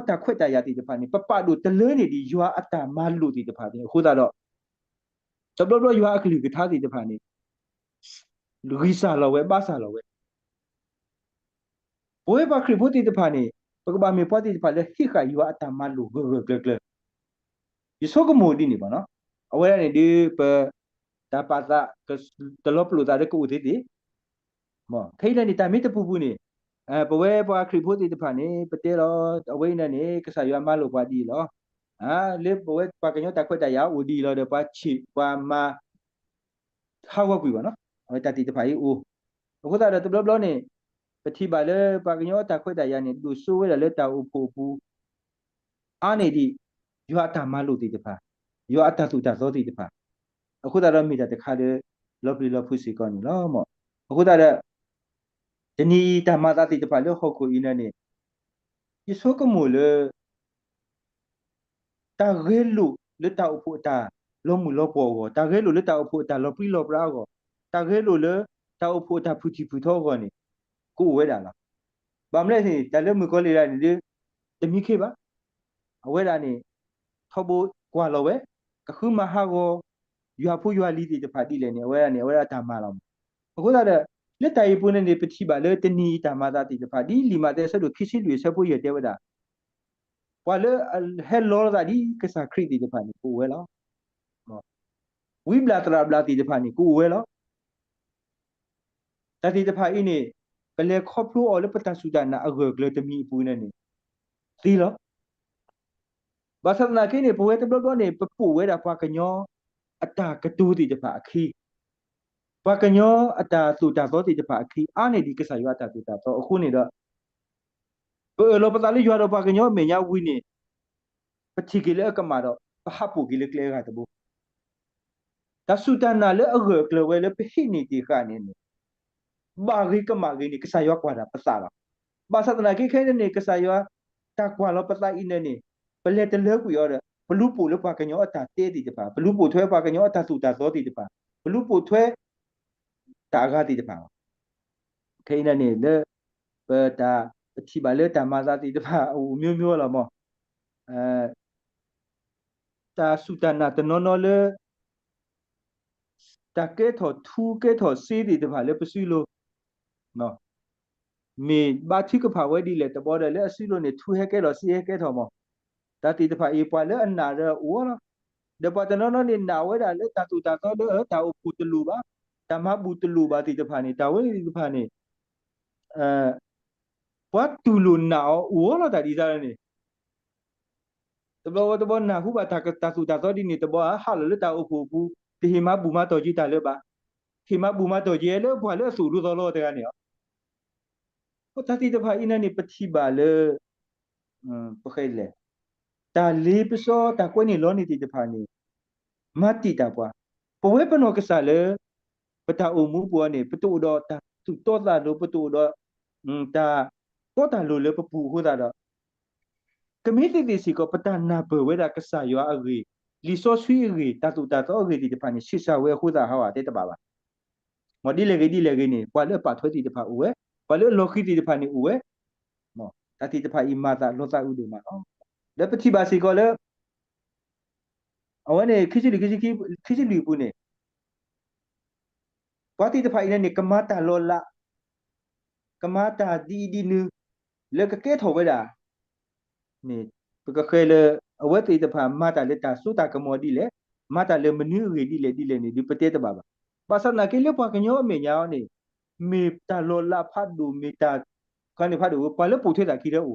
အတာခွတ်တာရတီတဖာနေပဒူတလဲနေဒီယူအတာမလို့တီတဖာနေခုသာတော့တဘလို့ယူအခလီကထားတီတဖာနေလူကြီးစာလောဝဲပါစာလောဝဲဘွဲပါခရီဖို့တီတဖာနေပကဘာမေပွားတီတဖာလေခိခါယူအတာမလို့ဂဂဒီဆိုကမိုဒီနေပါနော်အဝဲနေဒီပတာပါတာတလောပလူတာကိုဦးတီတီမောခိတဲ့နေတာမိတပူပူနေပဝဲပွားခရီဖို့တီတဖာနေပတဲတော့အဝဲနေနေကစားရမလို့ပွားတီလောလေပဝဲပါကညောတခွတ်တရဦးဒီလောတပွားချီပွားမဟာဝကွီပါနော်အဝဲတတီတဖာကြီးဦးအခုတော့တဘလဘလနေပတိပါလေပါကညောတခွတ်တရနေသူဆိုးဝဲလေတာဦးဖို့ပူအာနေဒီယူအတာမလို့တီတဖာယူအတာသူတာသောတီတဖာအခုတော့မိတာတခါလေလော်ပလီလော်ဖူစီကောနီလောမောအခုတော့ဒီနီတမတာတီတဖာလေဟောကိုအင်းနေဒီဆိုကမိုလေတာရဲလူလက်တာအဖို့တာလောမှုလောပေါ်ကိုတာရဲလူလက်တာအဖို့တာလော်ပလီလော်ပရာကိုတာရဲလူလေတာအဖို့တာဖူတီဖူထောကိုနေကိုဝဲတာလားဘာမလဲစီတလည်းမကိုလေရနေတမိခေပါအဝဲတာနေထောဖို့ကွာလောဝဲအခုမဟာကိုယူဖူယူလီတီတဖာတီလေနေဝဲနေဝဲတာမလောအခုတော့လက်တိုင်ပွနေနေပတိပါလေတနီတာမတာတီတဖာဒီလီမာတဲ့ဆက်လို့ခိစီလူဆက်ဖို့ရတဲ့ဝဲတာဝါလေဟဲလောဒါဒီကစားခရီတီတဖာနေကိုဝဲလောဝိဘလာတရာဘလာတီတဖာနေကိုဝဲလောတတီတဖာအင်းနေကလေခေါပလိုအော်လေပတဆူဒနာအဂဂလတမီပူနေနေတီလောဘာသနာကိနေပွဲတဘလောနေပပူဝဲတာပွားကညောအတာကတူတီတဖာအခီပွားကညောအတာသူတာသောတီတဖာအခီအာနေဒီကစားရတာသူတာတော့အခုနေတော့လောပတာလေးရွာတော့ပွားကညောမေညာဝီနေပတိကလေကမာတော့ပဟပူကလေကလေကတဘူတဆူတနာလေအဂကလဝဲလေပဟိနီတီခါနေနေဘာဂိကမာဂိနေကစားရကွာတာပစာလားဘာသနာကိခဲနေကစားရတာကွာလောပတာအင်းနေပလက်တလဲကူရတဲ့ဘလူးပူလပွားကညောအတာတဲတီတပါဘလူးပူထွဲပွားကညောအတာသူတာသောတီတပါဘလူးပူထွဲတာဂါတီတပါခဲနေနေလေပတာပတိပါလေတာမာသာတီတပါအူမျိုးလာမောတာစုတနာတနော်နော်လေတကဲထောထူကဲထောစီတီတပါလေပစီလိုနော်မေဘာတိကဖာဝဲဒီလေတဘောတယ်လေအစီလိုနေထူဟဲကဲတော့စီဟဲကဲထောမောတာတီတဖာအေပွာလေအနာရဝေါ်ဒပတနောနေနာဝဲတာလေတာတူတာတော့တာအပူတလူပါတမဘူတလူပါတီတဖာနေတာဝဲတီတဖာနေဘတ်တူလူနာဝေါ်လာတာဒီစားနေတဘောနာခုပါတာတာတူတာတော့ဒီနေတဘောဟာလေတာအပူပူဒီဟိမဘူမတော်ကြီးတာလေပါဟိမဘူမတော်ကြီးလေဘွာလေဆူလူတော်လို့တဲ့ကနေဟိုတာတီတဖာအင်းနေပတိပါလေပခဲလေတာလေးပစောတာကွနေလောနေတီတဖာနေမတ်တီတာပွားပဝဲပနောကစားလေပတာအုံမူပွားနေပတူတော့တာသူတော့တာလို့ပတူတော့တာတော့တာလို့လေပပူဟိုတာတော့ကမိတီတီစီကပတာနာဘဝဲတာကစားရွာအကြီး li so sui ri ta tu ta to ri di pa ni sisa we hu da ha wa te ta ba mo di le ge ni kwa le pa thwe ti pa u we kwa le lo ki ti pa ni u we mo ta ti pa i ma ta lo ta u do ma no le pa ti ba si ko le awan ne ki li pu ne kwa ti pa i ne ka ma ta lo la ka ma ta di nu le ka ke tho we da ni ka ke le awe ti pa ma ta le ta su ta ka mo di le ma ta le menu ri di le ni di pa te ta ba ba sa na ke le pa ka nyo me nya ni me ta lo la pha du me ta ka ni pha du kwa le pu thwe ta ki de u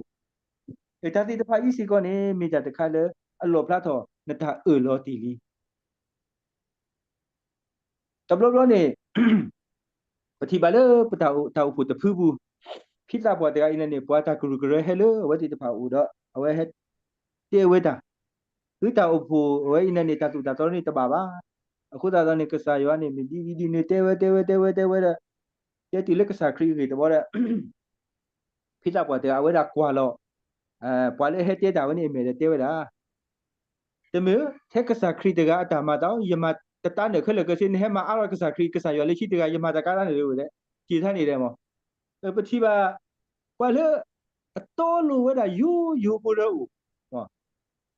e ta ti ta pha i si ko ni me ta ta ka le a lo pla tho na ta lo ti li ta blo ni ปฏิบัติเลยปะตาอุปตะพื้บูพิจารณาปฏิการอินเนี่ยปะตากรุกระเฮเลยวัดที่จะพาอุดะเอาไว้เฮ็ดเตเวตาหรือตาอุปเอาไว้อินเนี่ยตาตุตาตอนนี้ตาบาบาအခုตาตอนนี้ก็สายวันนี้มีดีเนี่ยเตเวละเจติเล็กสาครีคือตะบ่ละพิจารณาปฏิการเอาไว้ดากว่าลอปะเลยเฮ็ดเตตาวันนี้เมเตเวละแต่มื้อเทกสาครีตะกะตามาตอยมาตะตาเนี่ยเคลก็สิเฮมาอารกสาครีกสายวันเลยชิตะกะยมาตะกะละเนี่ยเลยจีท่านนี่ได้มั้งปฏิบัติว่าเลยတော်လို့ဝဲတာယူပို့တော့ဟော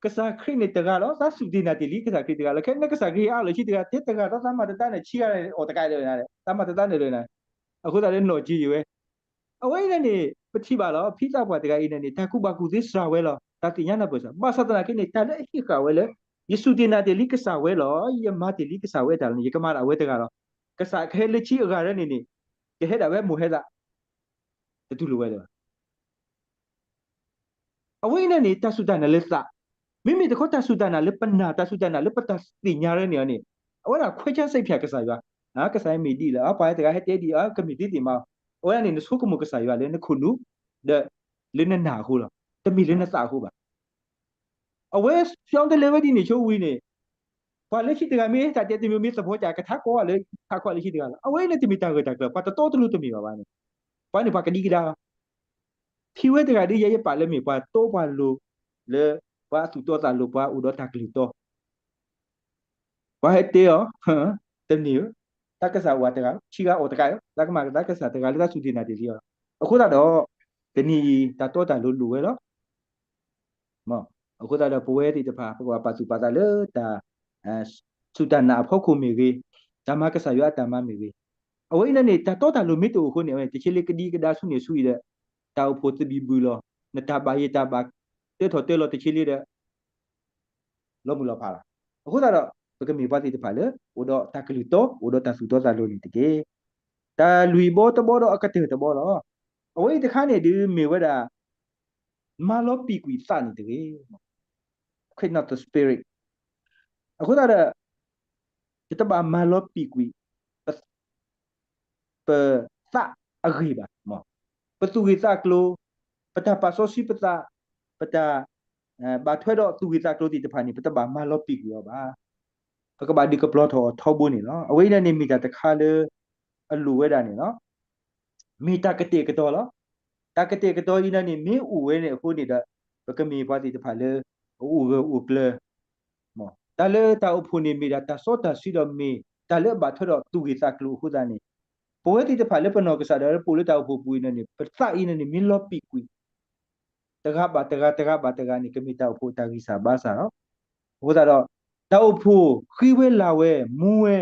ကစားခရစ်နေတကားတော့သဆုဒီနာတီလီကစားခရစ်တကားလည်းခဲနကစားခရစ်အားလို့ရှိတကားတက်တကားတော့သမတ်တနဲ့ချီရတယ်အော်တကိုင်တယ်ရတယ်သမတ်တနဲ့เลยนะအခုတည်းနော်ကြည့်ရွယ်အဝိနေနေပတိပါလောဖိတာဘွားတကားအင်းနေတကူဘကူသစ္စရာဝဲလောတတိညာနာပစဘာသတနာကိနေတလည်းခိကဝဲလေယေစုဒီနာတီလီကစားဝဲလောယမတီလီကစားဝဲတယ်ယကမာအဝဲတကားတော့ကစားခဲလက်ချီအကားရနေနေကဟဲတာပဲမူဟဲတာတူလိုဝဲတယ်အဝိနေနေတာဆုတန်လည်းစမိမိတခေါ်တာဆုတန်လည်းပနာတာဆုတန်လည်းပတတိညာရဲနေနေအဝဲကခွဲချစိတ်ဖြတ်ကစားရွာကစားမီဒီလားအပိုင်းတကဟဲတဲဒီကမီဒီတီမအဝဲနေဆုကမှုကစားရွာလည်းနခုနုဒလင်းနာခုလားတမီလင်းနာစာခုပါအဝဲရှောင်းတယ်လည်းဝဲဒီနေချိုးဝီနေဘာလက်ရှိတကမီတာတဲတီမီသဘောကြကထားကောလေထားကောလက်ရှိတကလားအဝဲနေတမီတာကတကပတ်တော်တလူတမီပါပါနေဘာနေပါကဒီကဒါဖြီဝဲတကဒီရဲပါလဲမီပါတော့ပါလို့လေဘာသူတော်တာလို့ဘာဥဒတာကလီတော့ဘာဟဲ့တေယောတမီတက္ကစာဝတ်တကချီကအော်တကတက္ကမတက္ကစာတကလည်းသူတင်နာတည်ရောအခုတော့တနီတတော်တာလို့လူဝဲတော့မောအခုတော့ပွဲတီတဖာဘကွာပါစုပါတာလေတာစုတနာဖောက်ခုမီကြီးဓမ္မကဆာရတမမီကြီးအဝိနေတတော်တာလို့မိတူခုနေတချီလေကဒီကဒါဆုနေဆူရတဲ့တောက်ဖို့တဘီဘူးလောနတဘာယတဘာတေထော်တေလောတချီလေတဲ့လောမူလောဖာလာအခုတော့ဘကမီပါတီတဖာလေဥဒတာကလီတိုဥဒတာစုတော်တာလို့နေတကေတာလူဘောတဘောတော့အကတဲ့တဘောတော့အဝိတခါနေဒီမေဝဒါမာလောပီကွီစနေတကေခွိနတ် spirit အခုတော့တဘာမာလောပီကွီပစအဂိဘာမောပတူဂီစကလိုပတာပါဆိုစီပတာပတာဘာထွဲတော့သူဂီစကလိုတီတဖာနေပတဘာမာလောပီကွီရောပါပကဘာဒီကပလော့ထောဘူးနေနော်အဝိနေမိတာတခါလေအလူဝဲတာနေနော်မိတာကတိကတော်လောတာကတိကတော်ဤနေမင်းဥဝဲနေအခုနေတဲ့ပကမီပါတီတဖာလေဥကလေမောတာလေတာဥဖုန်နေမိတာတာစောတာစီတော်မီတာလေဘာထွဲတော့သူဂီစကလိုခုတာနေပွဲတီတဖာလေပနောကစားတယ်ပိုလေတာဥပူနေပစဤနေမင်းလောပီကွီတကဘာတကနေကမိတာဥပတာဂီစာဘာစာနော်ဟိုတော့တောက်ဖို့ခီဝဲလာဝဲမူဝဲ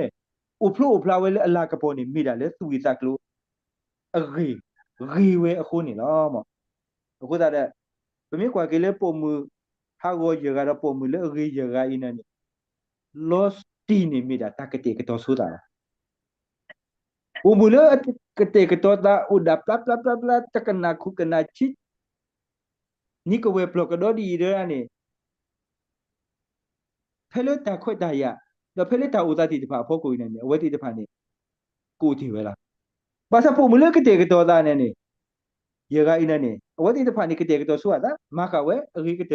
ဥဖလို့ဖလာဝဲလေအလာကပေါ်နေမိတာလေသူဝီစကလို့အဂီဝဲအခုနေနော်မအခုတော့ဗမေကွာကလေးပုံမူဟာကိုရကတော့ပုံမူလေအဂီရကအိနေ lost တီနေမိတာတကတိကတော့ဆိုတာပုံမူလေကတိကတော့တာဥဒပလပတကနာခုကနာချစ်နိကဝဲပလကတော့ဒီရနေဖဲလက်တာခွတ်တာရတော့ဖဲလက်တာဥဒတိတဖာဖို့ကိုနေအဝဲတိတဖာနေကိုတီဝဲလားဘာသာပုံမူလေကတိကတော့တာနေရကအိနေအဝဲတိတဖာနေကတိကတော့ဆိုတာမကဝဲအဂီကတ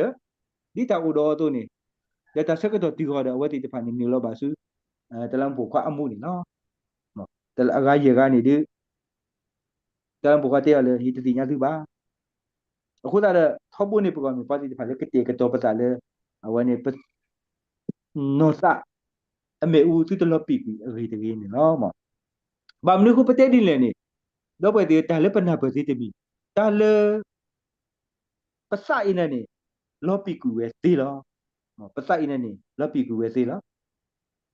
ဒီတာဥတော်တို့နေလက်တာဆက်ကတော့ဒီကောအဝဲတိတဖာနေလောပါစုတလန်ပိုခွာအမှုနေနော်တလအဂါရကနေဒီတလန်ပိုခွာတဲ့လေဟိတတိညာသူပါအခုတော့ထောက်ဖို့နေပကံပါတိတဖာလေကတိကတော့ပတာလေအဝဲနေ no sa ame u tu to lo pi pi ri te ni no mo ba mnu ko pete din le ni do ba de ta le pa na ba ti te bi ta le pa sa ina ni lo pi ku we ti lo mo pa sa ina ni lo pi ku we ti lo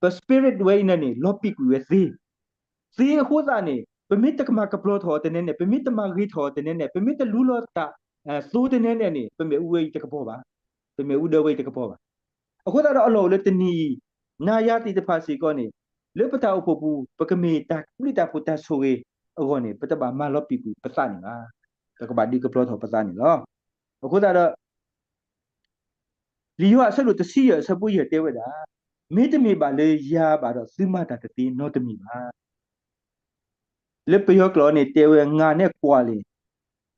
pa spirit we ina ni lo pi ku we ti ti ko sa ni pe mi ta ma ka plo tho te ne ne pe mi ta ma ri tho te ne ne pe mi ta lu lo ta su te ne ne ni pe me u we te ka po ba pe me u de we te ka po ba အခုတော့အလောလေတနီနာယတိတဖာစီကောနေလေပတာအဖို့ဘူးပကမေတာကုလိတာဖုတာဆိုရေအောနေပတပါမလောပီကူပစနေငါတကဘာဒီကပလောထောပစနေလောအခုတော့လီယောဆလို့တစီရဆပူရတဲဝဒါမေတ္တမေပါလေရာပါတော့စိမတာတတိနောတမီပါလေပယောကလောနေတဲဝငါနဲ့ကွာလေ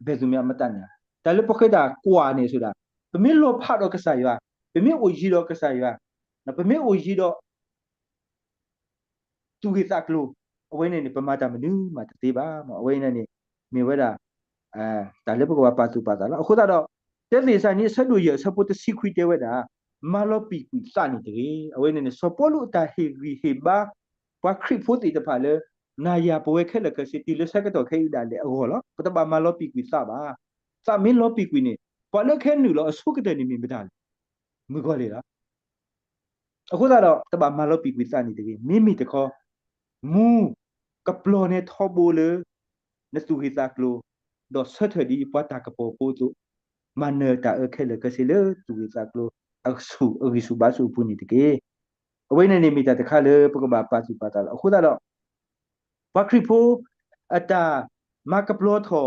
ဘယ်သူများမတတ်ညာဒါလေပခေတာကွာနေဆိုတာပမင်းလောဖတော့ကစားရပမင်းအိုကြီးတော့ကစားရနော်ပမင်းအိုကြီးတော့ tu kita klo awai ni pemata menu mata tiba ma awai ni mi weda ta le ko pa tu pa ta la khu ta do te ni sa ni sa du ye sa pu te si khu te weda ma lo pi ku sa ni de awai ni so po lu ta he ri he ba pa khri phu ti ta pha le na ya bo we khe le ka si ti le sa ka to khe da le ago lo ko ta ba ma lo pi ku sa ba sa min lo pi ku ni pa le khe nu lo asu ka te ni mi ma da mu ko le la အခုတော့တပါမလို့ပြီကွစနေတကမိမိတခေါ်မူကပလောနဲ့ထောဘူလေနစုဟိတာကလိုတော့ဆတ်ဒီပတာကပိုပိုတူမနေတာခဲလကစီလေသူဟိတာကလိုအခုဘာစုပူနေတကအဝိနေနေမိတာတခါလေပကဘာပါစီပါတာအခုတော့ပခရီဖိုအတာမကပလောထော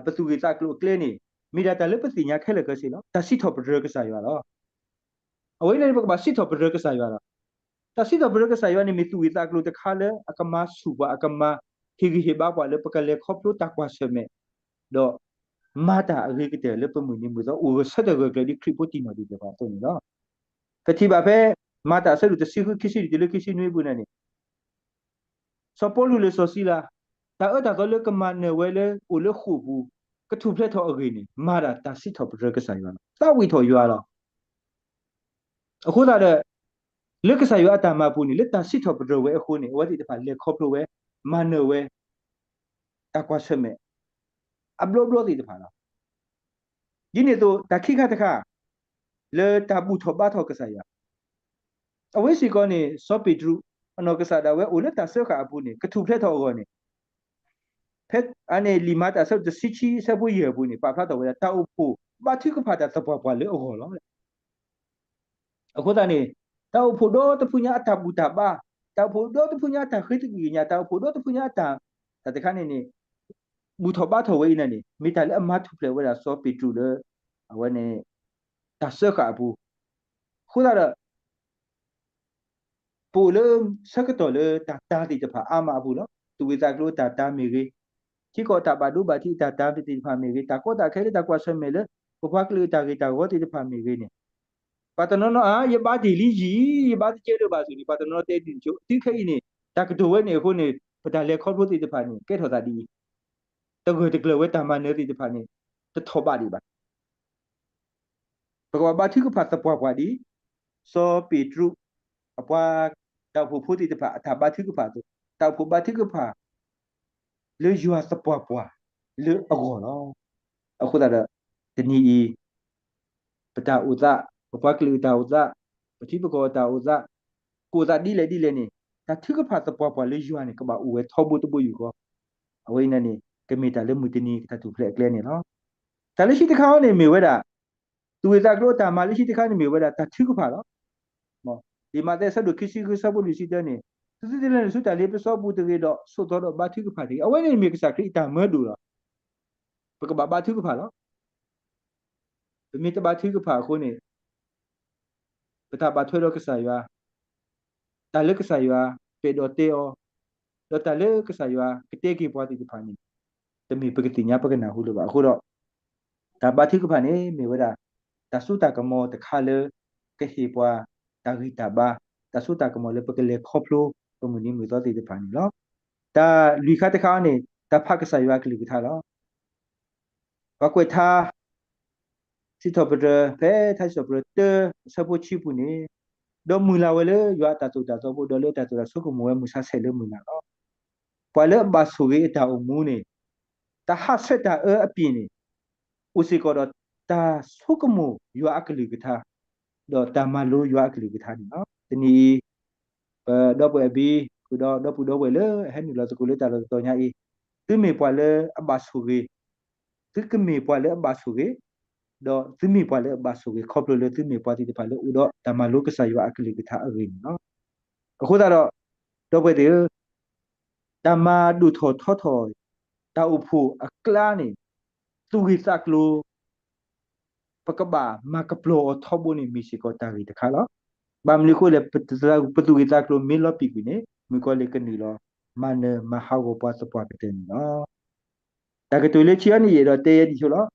ပစုဟိတာကလိုကလေနေမိတာတလေပစီညာခဲလကစီလောတစီထောပဒရကစားရတော့အဝိနေပကဘာစီထောပဒရကစားရတော့ tasi da berke saya ni mitu ita klu te khale akama suba akama higi heba kwa le pakale khoplu takwa seme do mata ri kite le pamu ni mu do u sa de ge di kripoti no di ba to ni do kati ba be mata sa lu te sihu kisi di le kisi nui bu na ni so polu le so si la ta da do le kama ne we le u le khu bu ka thu phle tho agi ni mata tasi tho berke saya ta wi tho ywa lo အခုလာတဲ့ လက်ကစားရအတာမပူနေလက်တစစ်ထော်ပဒဝဲအခုနေဝတိတဖာလက်ခေါပလိုဝဲမနဝဲတကွာဆွမဲအဘလောတိတဖာလားဒီနေ့တော့တခိခတခလေတပူထောပါထောကစားရအဝဲစီကောနေစောပီဒရုအနောကစားတာဝဲအိုလက်တဆောခအပူနေကထုဖလက်ထောကောနေဖက်အနေလီမတာဆောတစီချီဆပူရပူနေပါဖတ်တော်ဝဲတာအုပ်ဖို့ဘာတိကဖာတာသပွားပွားလေအောလောအခုတည်း tau podo tu punya ata buta ba tau podo tu punya ata khiti nya tau podo tu punya ata ta kan ni buta ba tho we ina ni mi ta le ama thu ple we da so pi tu le awe ne ta se kha bu khu da pu le sa ka to le ta ti ta pha ama bu lo tu we ta klo ta mi ge chi ko ta ba du ba ti ta ti pha mi ge ta ko ta khe le ta kwa se me le ko kwa kle ta ge ta go ti pha mi ge ni ပါတနော်အာရပါဒီလီကြီးရပါတကျဲလို့ပါဆိုဒီပါတနော်တဲတင်ချိုတိခိနေတကတိုဝဲနေခုနေပဒါလေခေါ်ဖို့တိတဖာနေကဲထော်တာဒီတကွေတကလဝဲတာမနေတိတဖာနေတထောပါဒီပါဘကဘာတိကဖတ်တပွားပွားဒီစောပီထရုအပွားတောက်ဖို့ဖို့တိတဖာအထာဘာတိကဖတ်တောက်ဖို့ဘာတိကဖာလေယူအစပွားပွားလေအကောနော်အခုဒါတနီပတာဥဒပပကလူတာဥဒပတိပကောတာဥဒကိုသာဒီလေနေတာထိကဖတ်တပွားပွားလေယူအနေကဘာဦးဝဲထောဘူးတဘူးယူကောအဝိနေနေကမီတာလေမူတနီတတူဖလက်ကလဲနေနော်ဒါလည်းရှိတခါနေမေဝဲတာသူဝေတာကလို့တာမလည်းရှိတခါနေမေဝဲတာတာထိကဖတ်တော့မောဒီမှာတဲ့ဆက်လို့ခစီခစဘူးလူရှိတဲ့နေသူစစ်တယ်လည်းစုတာလေးပစောဘူးတကေတော့စွတ်တော့ဘာထိကဖတ်ဒီအဝိနေမေကစားခရီတာမဲတူတော့ပကဘာထိကဖတ်တော့ဒီမေတဘာထိကဖတ်ခုနေပတာဘာထွေတော့ကစားရတာလက်ကစားရပေတော့တေအောတော့တာလက်ကစားရကတေကီပွားတိဖာနေတမီပကတိညာပကနာဟုလို့ပါအခုတော့ဒါဘာတိကဖာနေမေဝဒတဆုတာကမောတခါလေကဟေပွားတာဂီတာဘာတဆုတာကမောလေပကလေခေါပလိုပမနီမီတော့တိဖာနေလောတာလူခတ်တခါနေတာဖကစားရကလီကထားလောဘကွေထားစီတော့ပဒဖဲထားဆိုပဒစပုချီပူနေ do mula wele yo tatu tatu bo do le tatu so ko mo musa se le mula lo pa le ba su ge ta o mu ne ta ha se ta a pi ne usi ko do ta su ko mo yo akli ga ta do ta ma lo yo akli ga ta no ni do bo bi ku do pu do wele he ni lo ko le ta lo to nya i tu me pa le ba su ge tu ke me pa le ba su ge do tu me pa le ba su ge ko le tu me pa ti pa le u do ta ma lo ka sa yo akli ga ta a ge no အခုတော့ဘယ်တည်းတမဒုထောထောထောတာဥဖို့အကလာနေသူဂိစကလိုပကဘာမကပလိုထောဘနေမရှိကတာဂိတခါလောဘာမလီကိုလေပတူဂိစကလိုမီလောပိကွနေမီကိုလေကနီလောမနမဟာကိုပတ်စပွားပတဲ့နော်တကတူလေချီအနေရတော့တေးရဒီချလော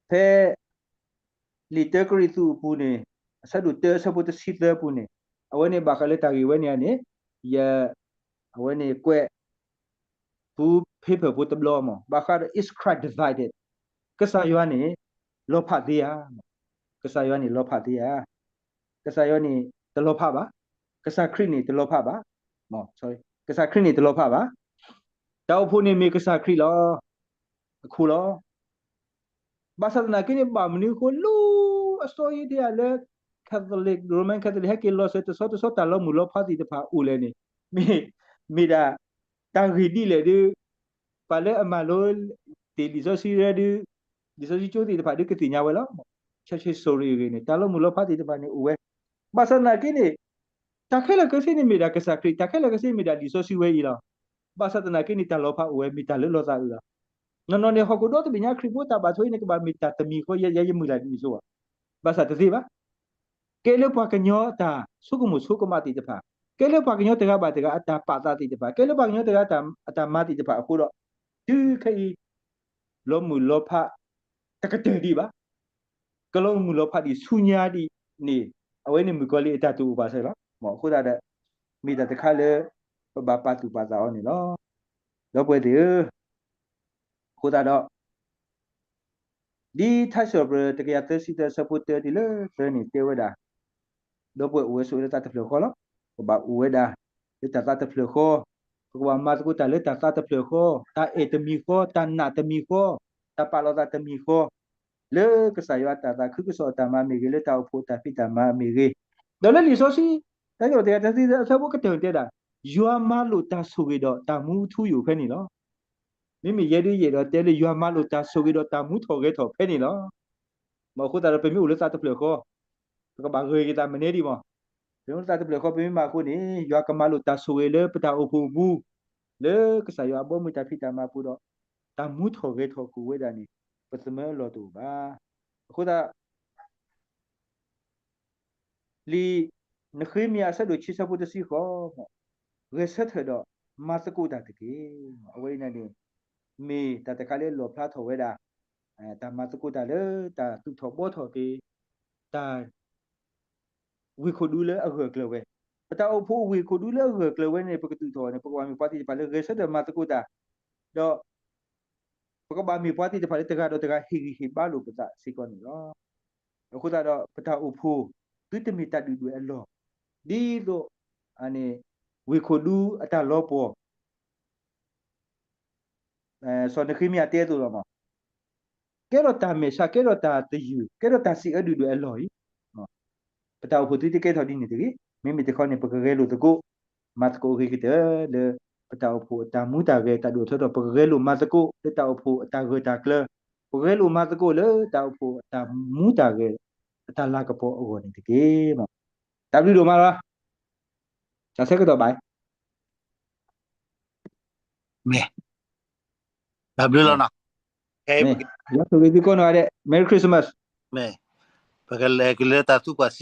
ဖဲလီတကရီသူပူနေအဆက်တို့တေးဆပ်ဖို့စီတဲ့ပူနေအဝနေဘာကလေတာဂိဝနေနေရအဝနေကွဲ who paper put the blow mo bakar is quite divided kasayani lo phat dia kasayani lo phat dia kasayani de lo phat ba kasakri ni de lo phat ba mo sorry kasakri ni de lo phat ba taw phu ni me kasakri lo khu lo basatna kini ba mni ko lu astoy dia le catholic roman catholic ha ke lo so ta lo mu lo phat ti de pha u le ni mi da ta ri di le de pale amalo ti di so si re de di so si chu ti de pha de ke ti nya we lo che sorry ge ni ta lo mu lo phat ti de pha ni u we basatna kini ta ke la ke si ni mi da ke sa kri ta ke la ke si mi da di so si we i lo basatna kini ta lo pha u we mi ta le lo sa u lo no ne ho ko do te nya kri ko ta ba thoi ne ke ba mi ta ta mi ko ye mu la di so ba sa te si ba ke le pa ke nyo ta su ko ma ti de pha ke le pa ke nyo te ga ba te ga ata pa ta ti de pha ke le pa ke nyo te ga ata ma ti de pha ko do tu kai lo mu lo pha ta ka te di ba ka lo mu lo pha di su nya di ni a we ni mu ko le ta tu ba se lo mo ko da de mi da te kha le ba pa tu ba za o ni lo lo pwe de ko da do di tha so bre te ka ya te si te supporter di le te ni te we da do pwe we so le ta te flo ko lo ko ba u we da le ta te flo ko ko ba ma ko ta le ta te flo ko ta e te mi ko ta na te mi ko ta pa lo ta te mi ko le ka sa yo ta ta khu ko so ta ma mi ge le ta phu ta pi ta ma mi ge do le li so si ta yo te ta si sa bo ka te te da yo ma lo ta so ge do ta mu thu yu phe ni lo mi mi ye di ye do te le yo ma lo ta so ge do ta mu tho ge tho phe ni lo mo khu ta pe mi u le sa te flo ko ko ba ge ge ta me ne di mo pe mu ta te flo ko pe mi ma khu ni yo ka ma lo ta so ge le pa ta o phu mu le ka sa yo bo mu ta pi ta ma pu do ta mu tho ge tho ku we da ni pa se me lo tu ba khu ta li na khri mi asa do chi sa pu de si ko ge sa the do ma sa ku ta te ke a we na ni mi ta te ka le lo pha tho we da ta ma sa ku ta le ta tu tho bo tho ke ta we ko du le a ge kle we ta o phu we ko du le a ge kle we ne pa tu tho ne pa wa mi pa ti pa le ge sa de ma sa ku ta do pa ba mi pa ti pa le te ga do te ga hi ba lo pa ta si ko ni lo ko ta do pa ta o phu tu te mi ta du du a lo di do ane we ko du ata lo po so ne khimi ate tu lo ma ke ro ta me sa ke ro ta te yu ke ro ta si a du du a lo yi pa ta o phu tu ti ke tho di ni ti mi mi te kho ni pa ke lo to ko ma ko ke ke te le pa ta o phu ta mu ta ge ta du tho to pa ke lo ma ko le ta o phu ta ge ta kle pa ke lo ma ko le ta o phu ta mu ta ge ta la ka po o ni ti ke ma ta du do ma la cha se ke to bai me W lo na me ya to ke ko no ade merry christmas me porque le ta tu pa si